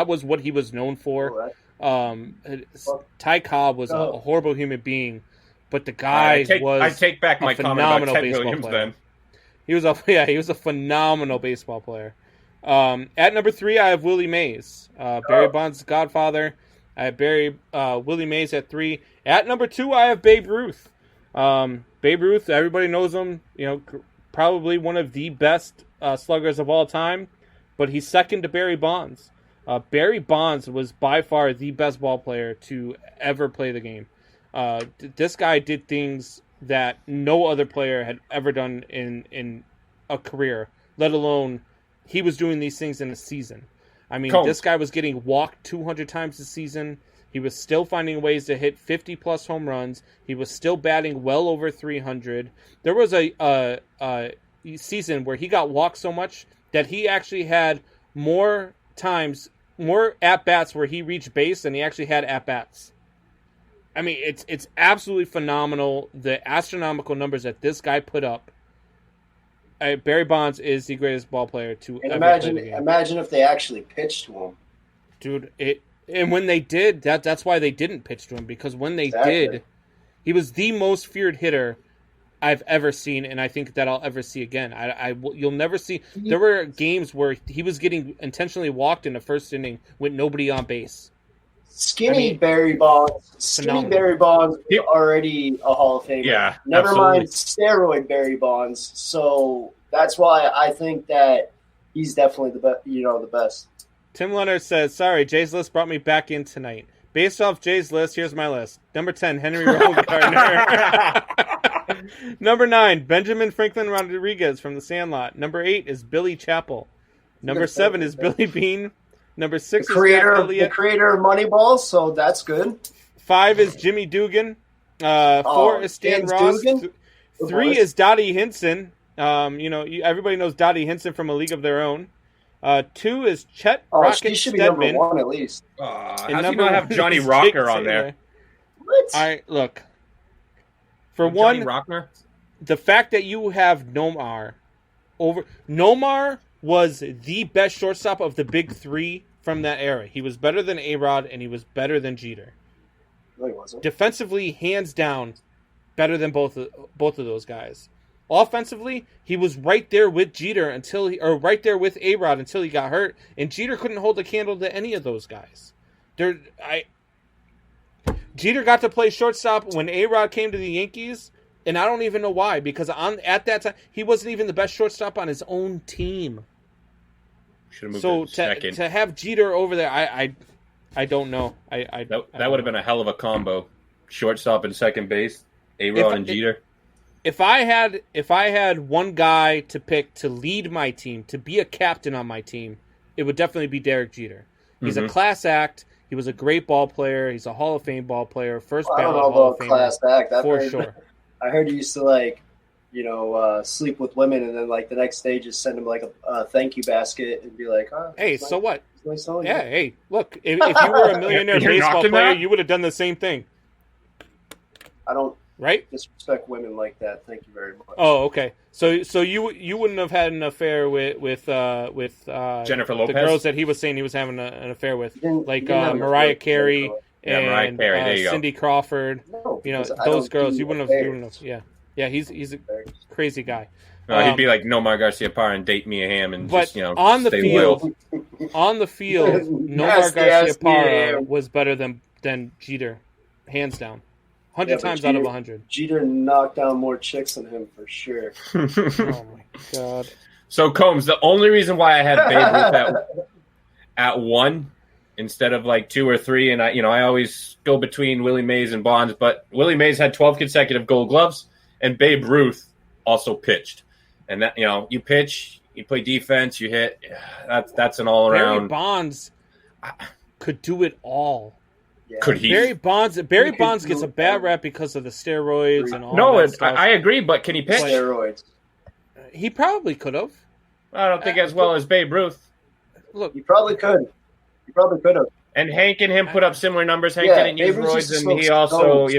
was what he was known for. Ty Cobb was a horrible human being, but the guy I take back my comment about phenomenal Ted baseball Williams player. then. He was a phenomenal baseball player. At number 3, I have Willie Mays, Barry Bonds' godfather. I have Willie Mays at 3. At number 2, I have Babe Ruth. Babe Ruth, everybody knows him. Probably one of the best sluggers of all time, but he's second to Barry Bonds. Barry Bonds was by far the best ball player to ever play the game. This guy did things that no other player had ever done in a career, let alone he was doing these things in a season. I mean, This guy was getting walked 200 times a season. He was still finding ways to hit 50-plus home runs. He was still batting well over 300. There was a season where he got walked so much that he actually had more at-bats where he reached base than he actually had at-bats. I mean, it's absolutely phenomenal, the astronomical numbers that this guy put up. Barry Bonds is the greatest ball player to And ever play the game. imagine if they actually pitched to him. Dude, and when they did, that's why they didn't pitch to him, because when they Exactly. did, he was the most feared hitter I've ever seen, and I think that I'll ever see again. You'll never see. There were games where he was getting intentionally walked in the first inning with nobody on base. Barry Bonds. Phenomenal. Barry Bonds was already a Hall of Famer. Yeah, Never absolutely. mind steroid Barry Bonds. So that's why I think that he's definitely the best. Tim Leonard says, sorry, Jay's list brought me back in tonight. Based off Jay's list, here's my list. Number 10, Henry Rowengartner. Number 9, Benjamin Franklin Rodriguez from The Sandlot. Number 8 is Billy Chappell. Number 7 is Billy Bean. Number 6 is Jack Elliott. The creator of Moneyball, so that's good. 5 is Jimmy Dugan. 4 is Stan Ross. 3 is Dottie Hinson. Everybody knows Dottie Hinson from A League of Their Own. 2 is Chet Rocket she should Stedman. be number 1 at least. How do you not have Johnny Rocker on there? What? Look. For Johnny one, Rockner? the fact that you have Nomar over Nomar was the best shortstop of the big three from that era. He was better than A-Rod and he was better than Jeter. No, he wasn't. Defensively, hands down, better than both of those guys. Offensively, he was right there with Jeter right there with A-Rod until he got hurt, and Jeter couldn't hold a candle to any of those guys. Jeter got to play shortstop when A-Rod came to the Yankees, and I don't even know why, because at that time he wasn't even the best shortstop on his own team. So to have Jeter over there, I don't know. That would have been a hell of a combo, shortstop and second base, A-Rod and Jeter. If I had one guy to pick to lead my team, to be a captain on my team, it would definitely be Derek Jeter. He's a class act. He was a great ball player. He's a Hall of Fame ball player. First ballot Hall of Famer. Class act. For sure. I heard he used to sleep with women, and then the next day just send him a thank you basket and be like, "Oh, hey, so nice. what? Nice yeah, hey, look, if you were a millionaire baseball player, you would have done the same thing. I don't right disrespect women like that. Thank you very much. Oh, okay. So you wouldn't have had an affair with Jennifer Lopez, the girls that he was saying he was having an affair with, like Mariah Carey and Mariah Carey. There you Cindy go. Crawford. No, those girls. You wouldn't have. Yeah. He's a crazy guy. He'd be like Nomar Garciaparra and date Mia Hamm and but just on the stay field, loyal. on the field, Nomar Garciaparra was better than Jeter, hands down, 100 times out of 100. Jeter knocked down more chicks than him for sure. Oh my god! So Combs, the only reason why I had Babe Ruth at 1 instead of 2 or 3, and I always go between Willie Mays and Bonds, but Willie Mays had 12 consecutive Gold Gloves, and Babe Ruth also pitched. And that you pitch, you play defense, you hit. That's an all around. Barry Bonds could do it all. Yeah. Could he? Barry Bonds gets a bad rap because of the steroids and all. No, that stuff. I agree, but can he pitch? Steroids. He probably could have. I don't think as well as Babe Ruth. Look, he probably could. He probably could have. And Hank and him put up similar numbers. Hank didn't use roids, and he also,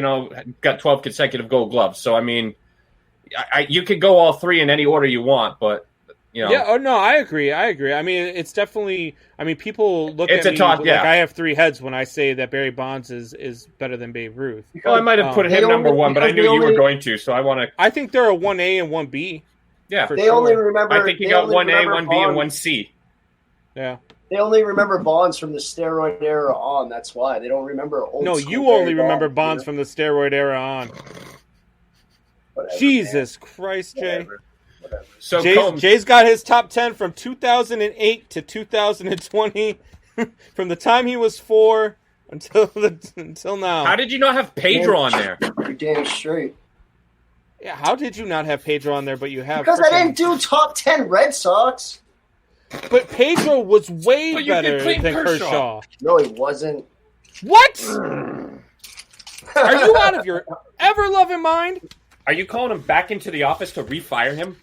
got 12 consecutive Gold Gloves. So I mean, you could go all 3 in any order you want, but Yeah. Oh no, I agree. I mean, it's definitely. I mean, people look at me like I have 3 heads when I say that Barry Bonds is better than Babe Ruth. Well, I might have put him number 1, but I knew you were going to, so I want to. I think there are 1A and 1B. Yeah, they only remember. I think you got 1A, 1B, and 1C. Yeah. They only remember Bonds from the steroid era on. That's why they don't remember old. No, you only remember Bonds from the steroid era on. Whatever, Jesus Christ, Jay. Whatever. So Jay's got his top 10 from 2008 to 2020, from the time he was 4 until now. How did you not have Pedro on there? You're damn straight. Yeah, how did you not have Pedro on there, but you have? Because I didn't do top 10 Red Sox. But Pedro was way better than Kershaw. No, he wasn't. What? Are you out of your ever-loving mind? Are you calling him back into the office to refire him?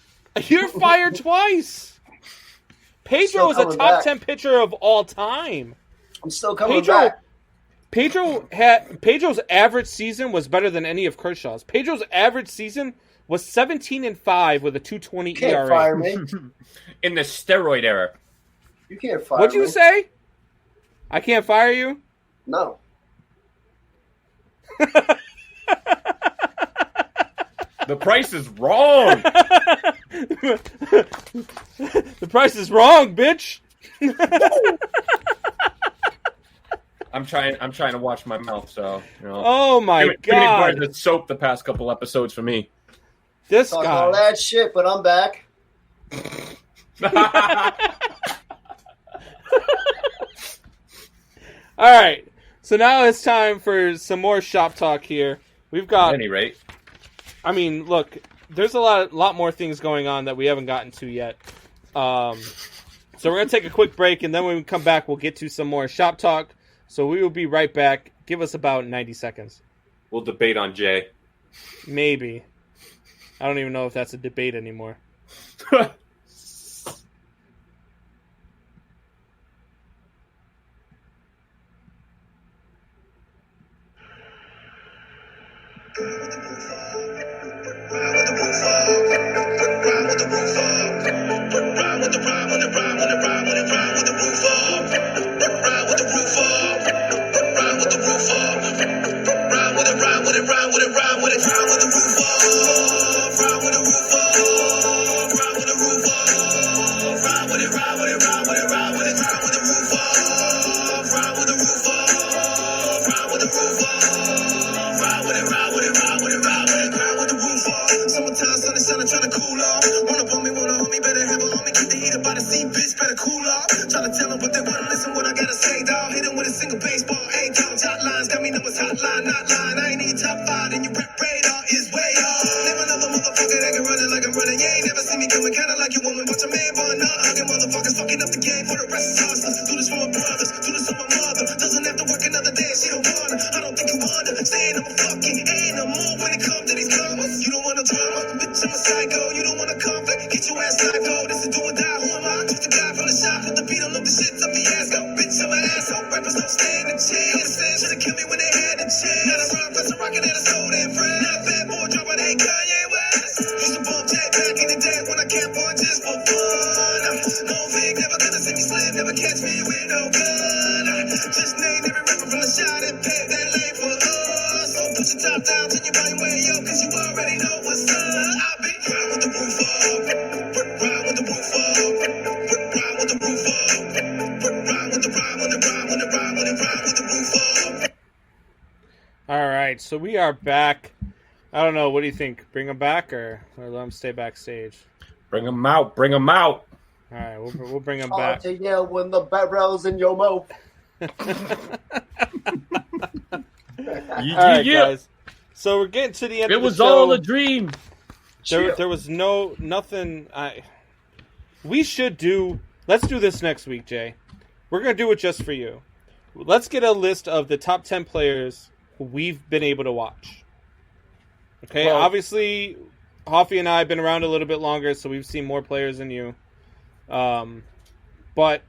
You're fired twice. Pedro is a top 10 pitcher of all time. I'm still coming back. Pedro's average season was better than any of Kershaw's. Pedro's average season was 17-5 with a 2.20 You can't ERA. fire me. In the steroid era. You can't fire What'd me. you say? I can't fire you? No. The price is wrong. The price is wrong, bitch. I'm trying to watch my mouth, so Oh my Too many god! bars of soap the past couple episodes for me. This Talk guy. all that shit, but I'm back. All right. So now it's time for some more shop talk here. We've got. At any rate. I mean, look, there's a lot more things going on that we haven't gotten to yet. So we're going to take a quick break, and then when we come back, we'll get to some more shop talk. So we will be right back. Give us about 90 seconds. We'll debate on Jay. Maybe. I don't even know if that's a debate anymore. So we are back. I don't know. What do you think? Bring them back or let them stay backstage? Bring them out. Bring them out. All right, we'll bring them back. To yell when the barrel's in your mouth. All right, guys. So we're getting to the end. It was all a dream. There was nothing. We should do. Let's do this next week, Jay. We're gonna do it just for you. Let's get a list of the top 10 players we've been able to watch. Okay, well, obviously, Hoffy and I have been around a little bit longer, so we've seen more players than you. But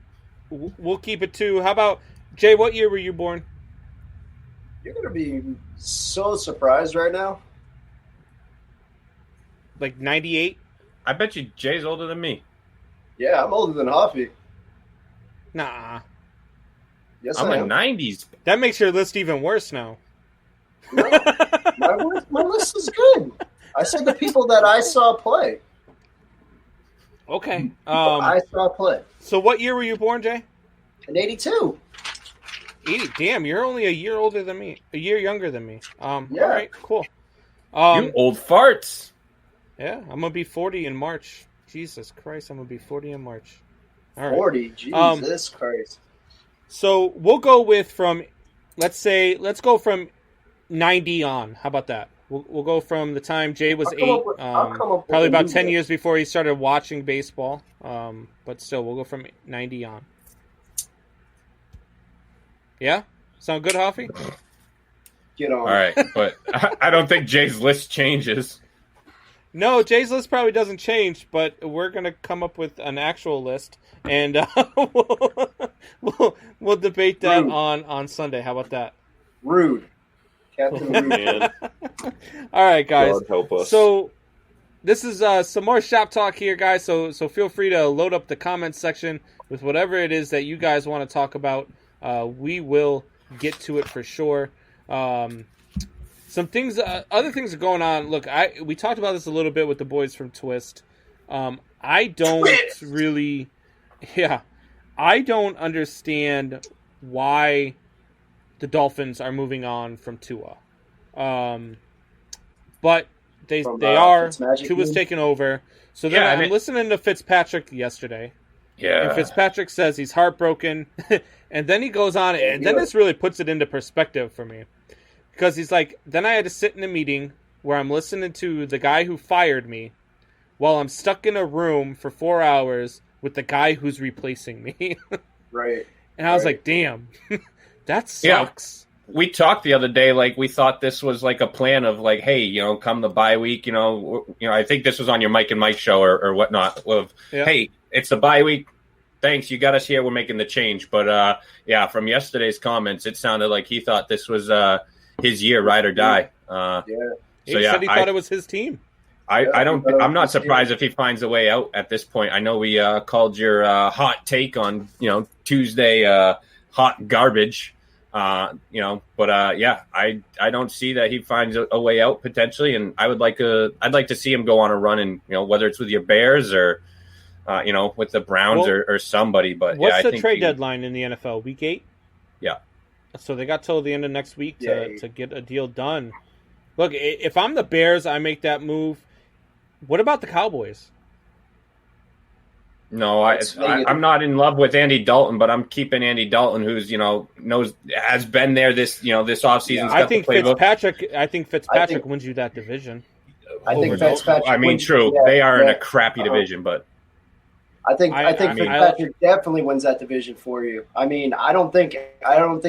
we'll keep it to. How about Jay? What year were you born? You're gonna be so surprised right now. Like 98? I bet you Jay's older than me. Yeah, I'm older than Hoffy. Nah. Yes, I'm a 90s. That makes your list even worse now. No, my list is good. I said the people that I saw play. Okay. I saw play. So what year were you born, Jay? In 82. 80. Damn, you're only a year older than me. A year younger than me. Yeah. All right, cool. You old farts. Yeah, I'm going to be 40 in March. Jesus Christ, I'm going to be 40 in March. All right. 40, Jesus Christ. So we'll go with let's go from 90 on. How about that? We'll go from the time Jay was 8, probably about 10 years before he started watching baseball. But still, we'll go from 90 on. Yeah? Sound good, Hoffy? Get on. All right, but I don't think Jay's list changes. No, Jay's list probably doesn't change, but we're going to come up with an actual list, and we'll debate that on Sunday. How about that? Rude. Captain Rude. Man. All right, guys. God help us. So this is some more shop talk here, guys, so feel free to load up the comments section with whatever it is that you guys want to talk about. We will get to it for sure. Some things, other things are going on. Look, we talked about this a little bit with the boys from Twist. I don't really, I don't understand why the Dolphins are moving on from Tua. But They From, are. Fitzmagic Tua's game? taken over. So then Yeah, and I'm listening to Fitzpatrick yesterday. Yeah. And Fitzpatrick says he's heartbroken. And then he goes on, and then this really puts it into perspective for me. Because he's like, then I had to sit in a meeting where I'm listening to the guy who fired me while I'm stuck in a room for 4 hours with the guy who's replacing me. Right. And I was Right. like, damn, that Yeah. sucks. We talked the other day, like we thought this was like a plan of like, hey, come the bye week, I think this was on your Mike and Mike show or whatnot. Of Yeah. hey, it's the bye week. Thanks, you got us here. We're making the change. But yeah, from yesterday's comments, it sounded like he thought this was his year, ride or die. Yeah. He So, yeah, said he thought it was his team. I'm not surprised if he finds a way out at this point. I know we called your hot take on Tuesday hot garbage. But yeah, I don't see that he finds a way out potentially, and I'd like to see him go on a run, and whether it's with your Bears or with the Browns or somebody. But What's yeah, I the think trade deadline in the NFL? Week 8? Yeah. So they got till the end of next week Yeah. to get a deal done. Look, if I'm the Bears, I make that move. What about the Cowboys? No, I'm not in love with Andy Dalton, but I'm keeping Andy Dalton, who's has been there this offseason. I think Fitzpatrick wins you that division. I think Fitzpatrick. I mean, wins- true. yeah, They are in yeah. a crappy division, but I think I mean, Fitzpatrick definitely wins that division for you. I mean, I don't think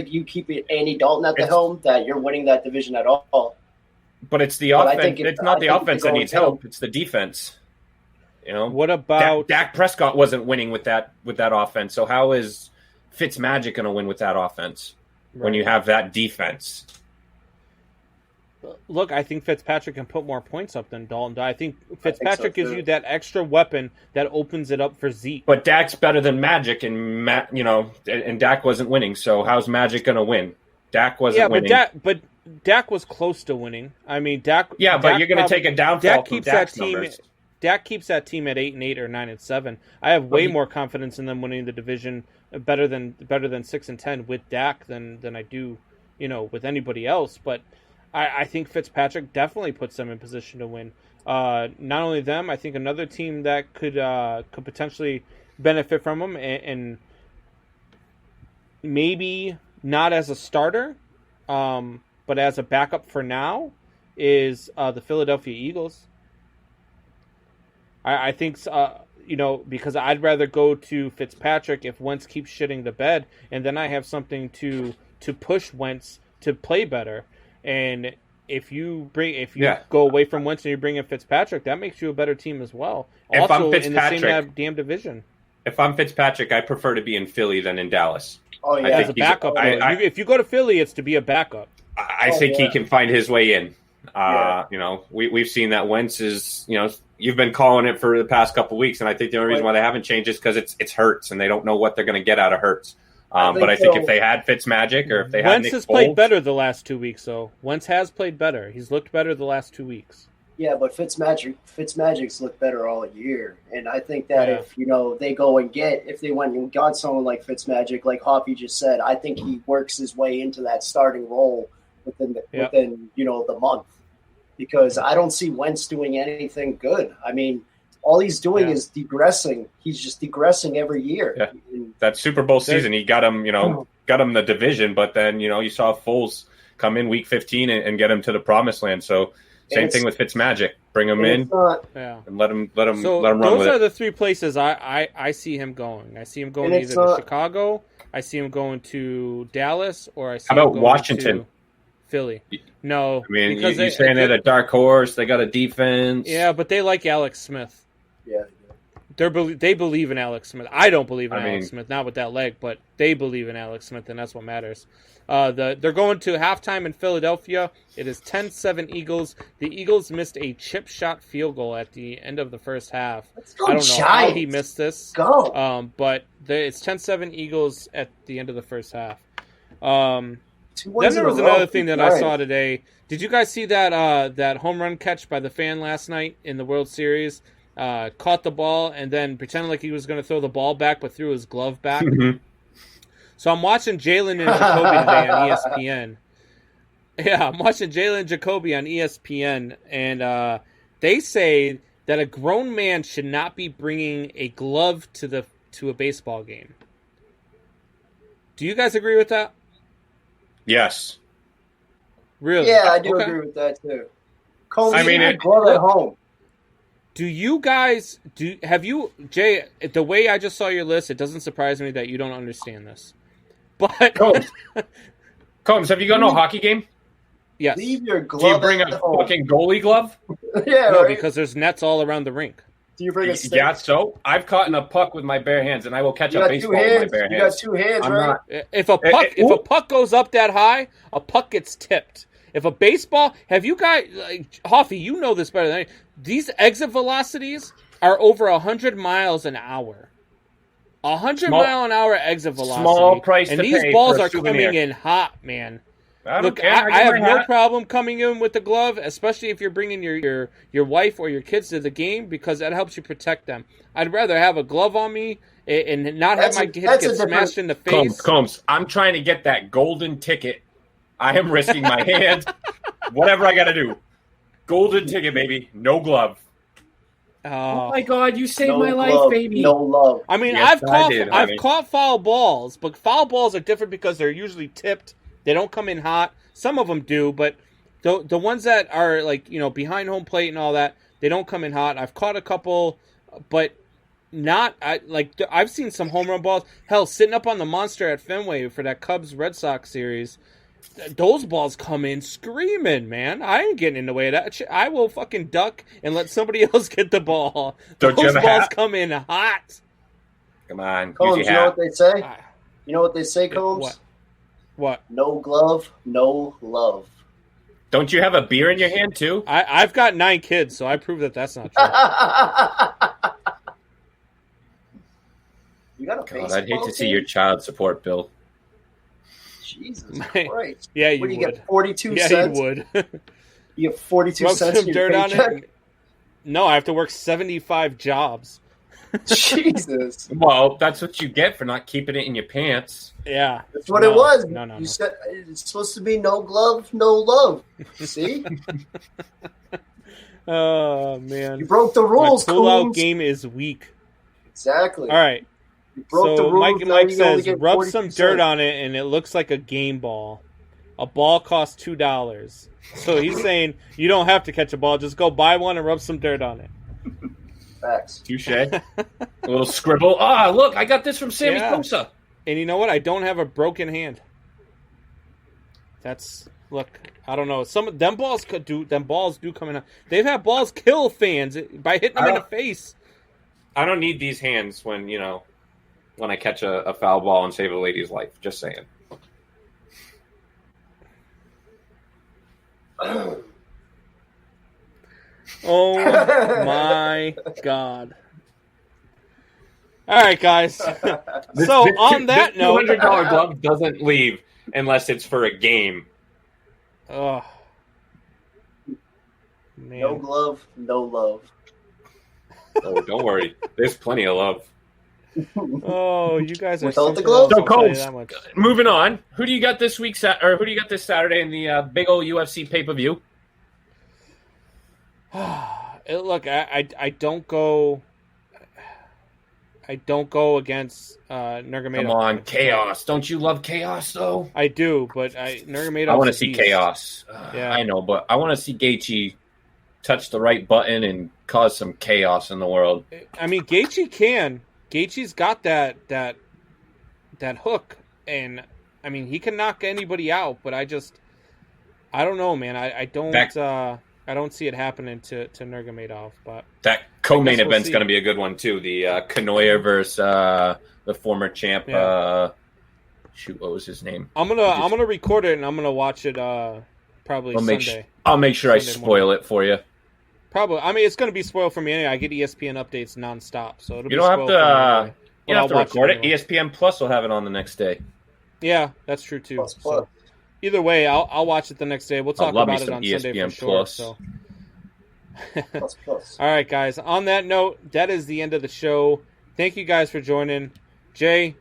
you keep Andy Dalton at the helm that you're winning that division at all. but it's the But I offense. think It's not the I think offense you're that going needs down. help. It's the defense. What about Dak Prescott wasn't winning with that offense. So how is Fitzmagic going to win with that offense when you have that defense? Look, I think Fitzpatrick can put more points up than Dalton. I think Fitzpatrick so, gives too. you that extra weapon that opens it up for Zeke. But Dak's better than Magic, and and Dak wasn't winning. So how's Magic going to win? Dak wasn't winning. but Dak was close to winning. I mean, Dak. Yeah, but Dak you're going to take a downfall Dak from keeps Dak's that team. numbers. Dak keeps that team at 8-8 or 9-7. I have way more confidence in them winning the division better than 6-10 with Dak than I do, with anybody else. But I think Fitzpatrick definitely puts them in position to win. Not only them, I think another team that could potentially benefit from him, and maybe not as a starter, but as a backup for now, is the Philadelphia Eagles. I think, because I'd rather go to Fitzpatrick if Wentz keeps shitting the bed, and then I have something to push Wentz to play better. And if you go away from Wentz and you bring in Fitzpatrick, that makes you a better team as well. If Also, I'm in the same Fitzpatrick- damn division. If I'm Fitzpatrick, I prefer to be in Philly than in Dallas. Oh I yeah, think As a backup, I- if you go to Philly, it's to be a backup. I Oh, think he yeah. can find his way in. Yeah. We've seen that Wentz is, you've been calling it for the past couple of weeks, and I think the only reason why they haven't changed is because it's Hurts, and they don't know what they're going to get out of Hurts. But I think if they had Fitzmagic or if they had Wentz Nick has played Foles- better the last 2 weeks, though. Wentz has played better. He's looked better the last 2 weeks. yeah, but Fitzmagic's looked better all year, and I think that Yeah. if they go and if they went and got someone like Fitzmagic, like Hoppy just said, I think he works his way into that starting role within the month, because I don't see Wentz doing anything good. I mean, all he's doing is degressing. He's just degressing every year. Yeah. And that Super Bowl season, he got him, got him the division, but then, you saw Foles come in week 15 and get him to the promised land. So same thing with Fitzmagic. Bring him in it's not, Yeah. and let him So run those with are it. the three places I see him going. I see him going And either it's to not- Chicago, I see him going to Dallas, or I see How him about going Washington? to Philly. No, I mean, because you're saying they're the dark horse. They got a defense. yeah, but they like Alex Smith. yeah. They believe in Alex Smith. I don't believe in I Alex mean- Smith, not with that leg, but they believe in Alex Smith, and that's what matters. They're going to halftime in Philadelphia. It is 10-7 Eagles. The Eagles missed a chip shot field goal at the end of the first half. Let's go I don't know how Giants. he missed this. Go. But it's 10-7 Eagles at the end of the first half. 2 Then wins there in a was row. another thing that I Right. saw today. Did you guys see that home run catch by the fan last night in the World Series? Caught the ball and then pretended like he was going to throw the ball back, but threw his glove back. Mhm. So I'm watching Jalen and Jacoby today on ESPN. Yeah, I'm watching Jalen Jacoby on ESPN, and they say that a grown man should not be bringing a glove to a baseball game. Do you guys agree with that? Yes. Really? Yeah, I do Okay. agree with that too. Combs, I mean, you glove at home. Do you guys have you, Jay? The way I just saw your list, it doesn't surprise me that you don't understand this. But Combs, have you gone to a hockey game? yes, Leave your Do you glove bring at a home. fucking goalie glove? Yeah, no, right. because there's nets all around the rink. Do you bring a stick? Yeah, so I've caught in a puck with my bare hands, and I will catch You a got two baseball with my hands. bare You hands. got 2 hands, I'm right? not. If a puck goes up that high, a puck gets tipped. If a baseball, have you guys, like, Hoffy, you know this better than any. These exit velocities are over 100 miles an hour. 100 mile an hour exit velocity. Small price and to these pay balls for a are souvenir. coming in hot, man. I don't Look, care. I get have my no hat. problem coming in with the glove, especially if you're bringing your wife or your kids to the game, because that helps you protect them. I'd rather have a glove on me and not have my kids get smashed in the face. Combs, I'm trying to get that golden ticket. I am risking my hands. Whatever I got to do. Golden ticket, baby. No glove. Oh my God! You saved No my life, glove, baby. No love. I mean, Yes, I've honey. caught foul balls, but foul balls are different because they're usually tipped. They don't come in hot. Some of them do, but the ones that are like, you know, behind home plate and all that, they don't come in hot. I've caught a couple, but not I've seen some home run balls. Hell, sitting up on the monster at Fenway for that Cubs Red Sox series. Those balls come in screaming, man. I ain't getting in the way of that. I will fucking duck and let somebody else get the ball. Don't you Those have a balls hat? come in hot. Come on, Combs, use you your know hat. what they say? Ah, You know what they say, Combs? What? No glove, no love. Don't you have a beer in your hand too? I've got 9 kids, so I prove that that's not true. You got a God, I'd hate baseball to see team? your child support bill. Jesus My- Christ. Yeah, you What do you would. get, 42 Yeah, cents? you would. You get 42 Rub cents some in your dirt on paycheck? it. No, I have to work 75 jobs. Jesus. Well, that's what you get for not keeping it in your pants. Yeah. That's what No, it was. No. You said it's supposed to be no glove, no love. See? Oh, man. You broke the My rules, pull-out Combs. game is weak. Exactly. All right. You broke the So rules. Mike now you only says, get rub 42 some dirt cents. on it, and it looks like a game ball. A ball costs $2. So he's saying you don't have to catch a ball. Just go buy one and rub some dirt on it. Facts. Touche. A little scribble. Ah, look, I got this from Sammy Yeah. Sosa. And you know what? I don't have a broken hand. Look, I don't know. Some of them balls do come in. They've had balls kill fans by hitting them in the face. I don't need these hands when I catch a foul ball and save a lady's life. Just saying. Oh my God. All right, guys. So on that note, $200 glove doesn't leave unless it's for a game. oh, man. No glove, no love. Oh, don't worry. There's plenty of love. Oh, you guys are Without the something gloves? else, So, I'll tell you Combs, that much. moving on. Who do you got this week? Or who do you got this Saturday in the big old UFC pay-per-view? Look, I don't go. I don't go against Nurmagomedov. Come on, chaos. Don't you love chaos, though? I do, but Nurmagomedov. I want to see chaos. Yeah. I know, but I want to see Gaethje touch the right button and cause some chaos in the world. I mean, Gaethje's got that hook, and I mean, he can knock anybody out. But I don't know, man. I don't see it happening to Nurmagomedov. But That co-main I guess we'll event's see. going to be a good one, too. The Kanoya versus the former champ. Yeah. Shoot, what was his name? I'm gonna record it and I'm gonna watch it probably Sunday. I'll make sure I Sunday spoil it for you. Probably. I mean, it's gonna be spoiled for me anyway. I get ESPN updates nonstop, so it'll You be don't have spoiled to. for me anyway. You But don't have to I'll watch record it. anyway. ESPN Plus will have it on the next day. Yeah, that's true too. Plus, So, plus. either way, I'll watch it the next day. We'll talk love me about it some on Sunday ESPN for sure. Plus. So. Plus, plus. All right, guys. On that note, that is the end of the show. Thank you guys for joining. Jay,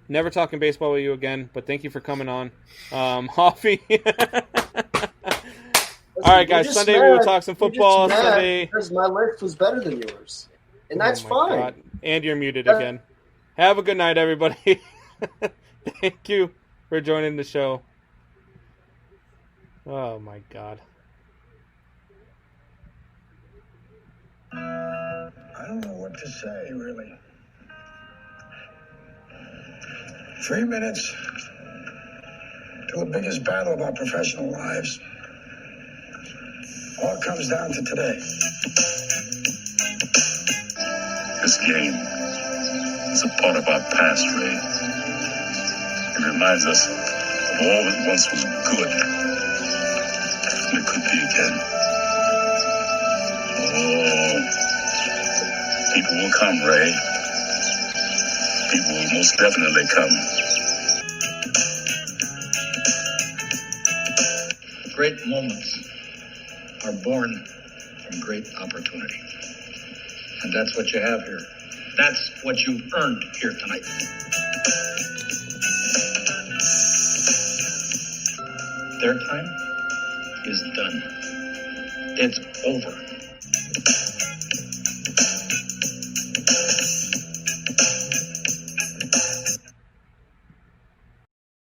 never talking baseball with you again, but thank you for coming on. Hoffy. All right, guys. You're just Sunday we will mad- talk some you're just football. mad Sunday. because my list was better than yours, and that's Oh my fine. God. And you're muted again. Have a good night, everybody. Thank you for joining the show. Oh my God. I don't know what to say, really. 3 minutes to the biggest battle of our professional lives. All comes down to today. This game is a part of our past, Ray. It reminds us of all that once was good, and it could be again. Oh, people will come, Ray. People will most definitely come. Great moments are born from great opportunity. And that's what you have here. That's what you've earned here tonight. Their time is done. It's over.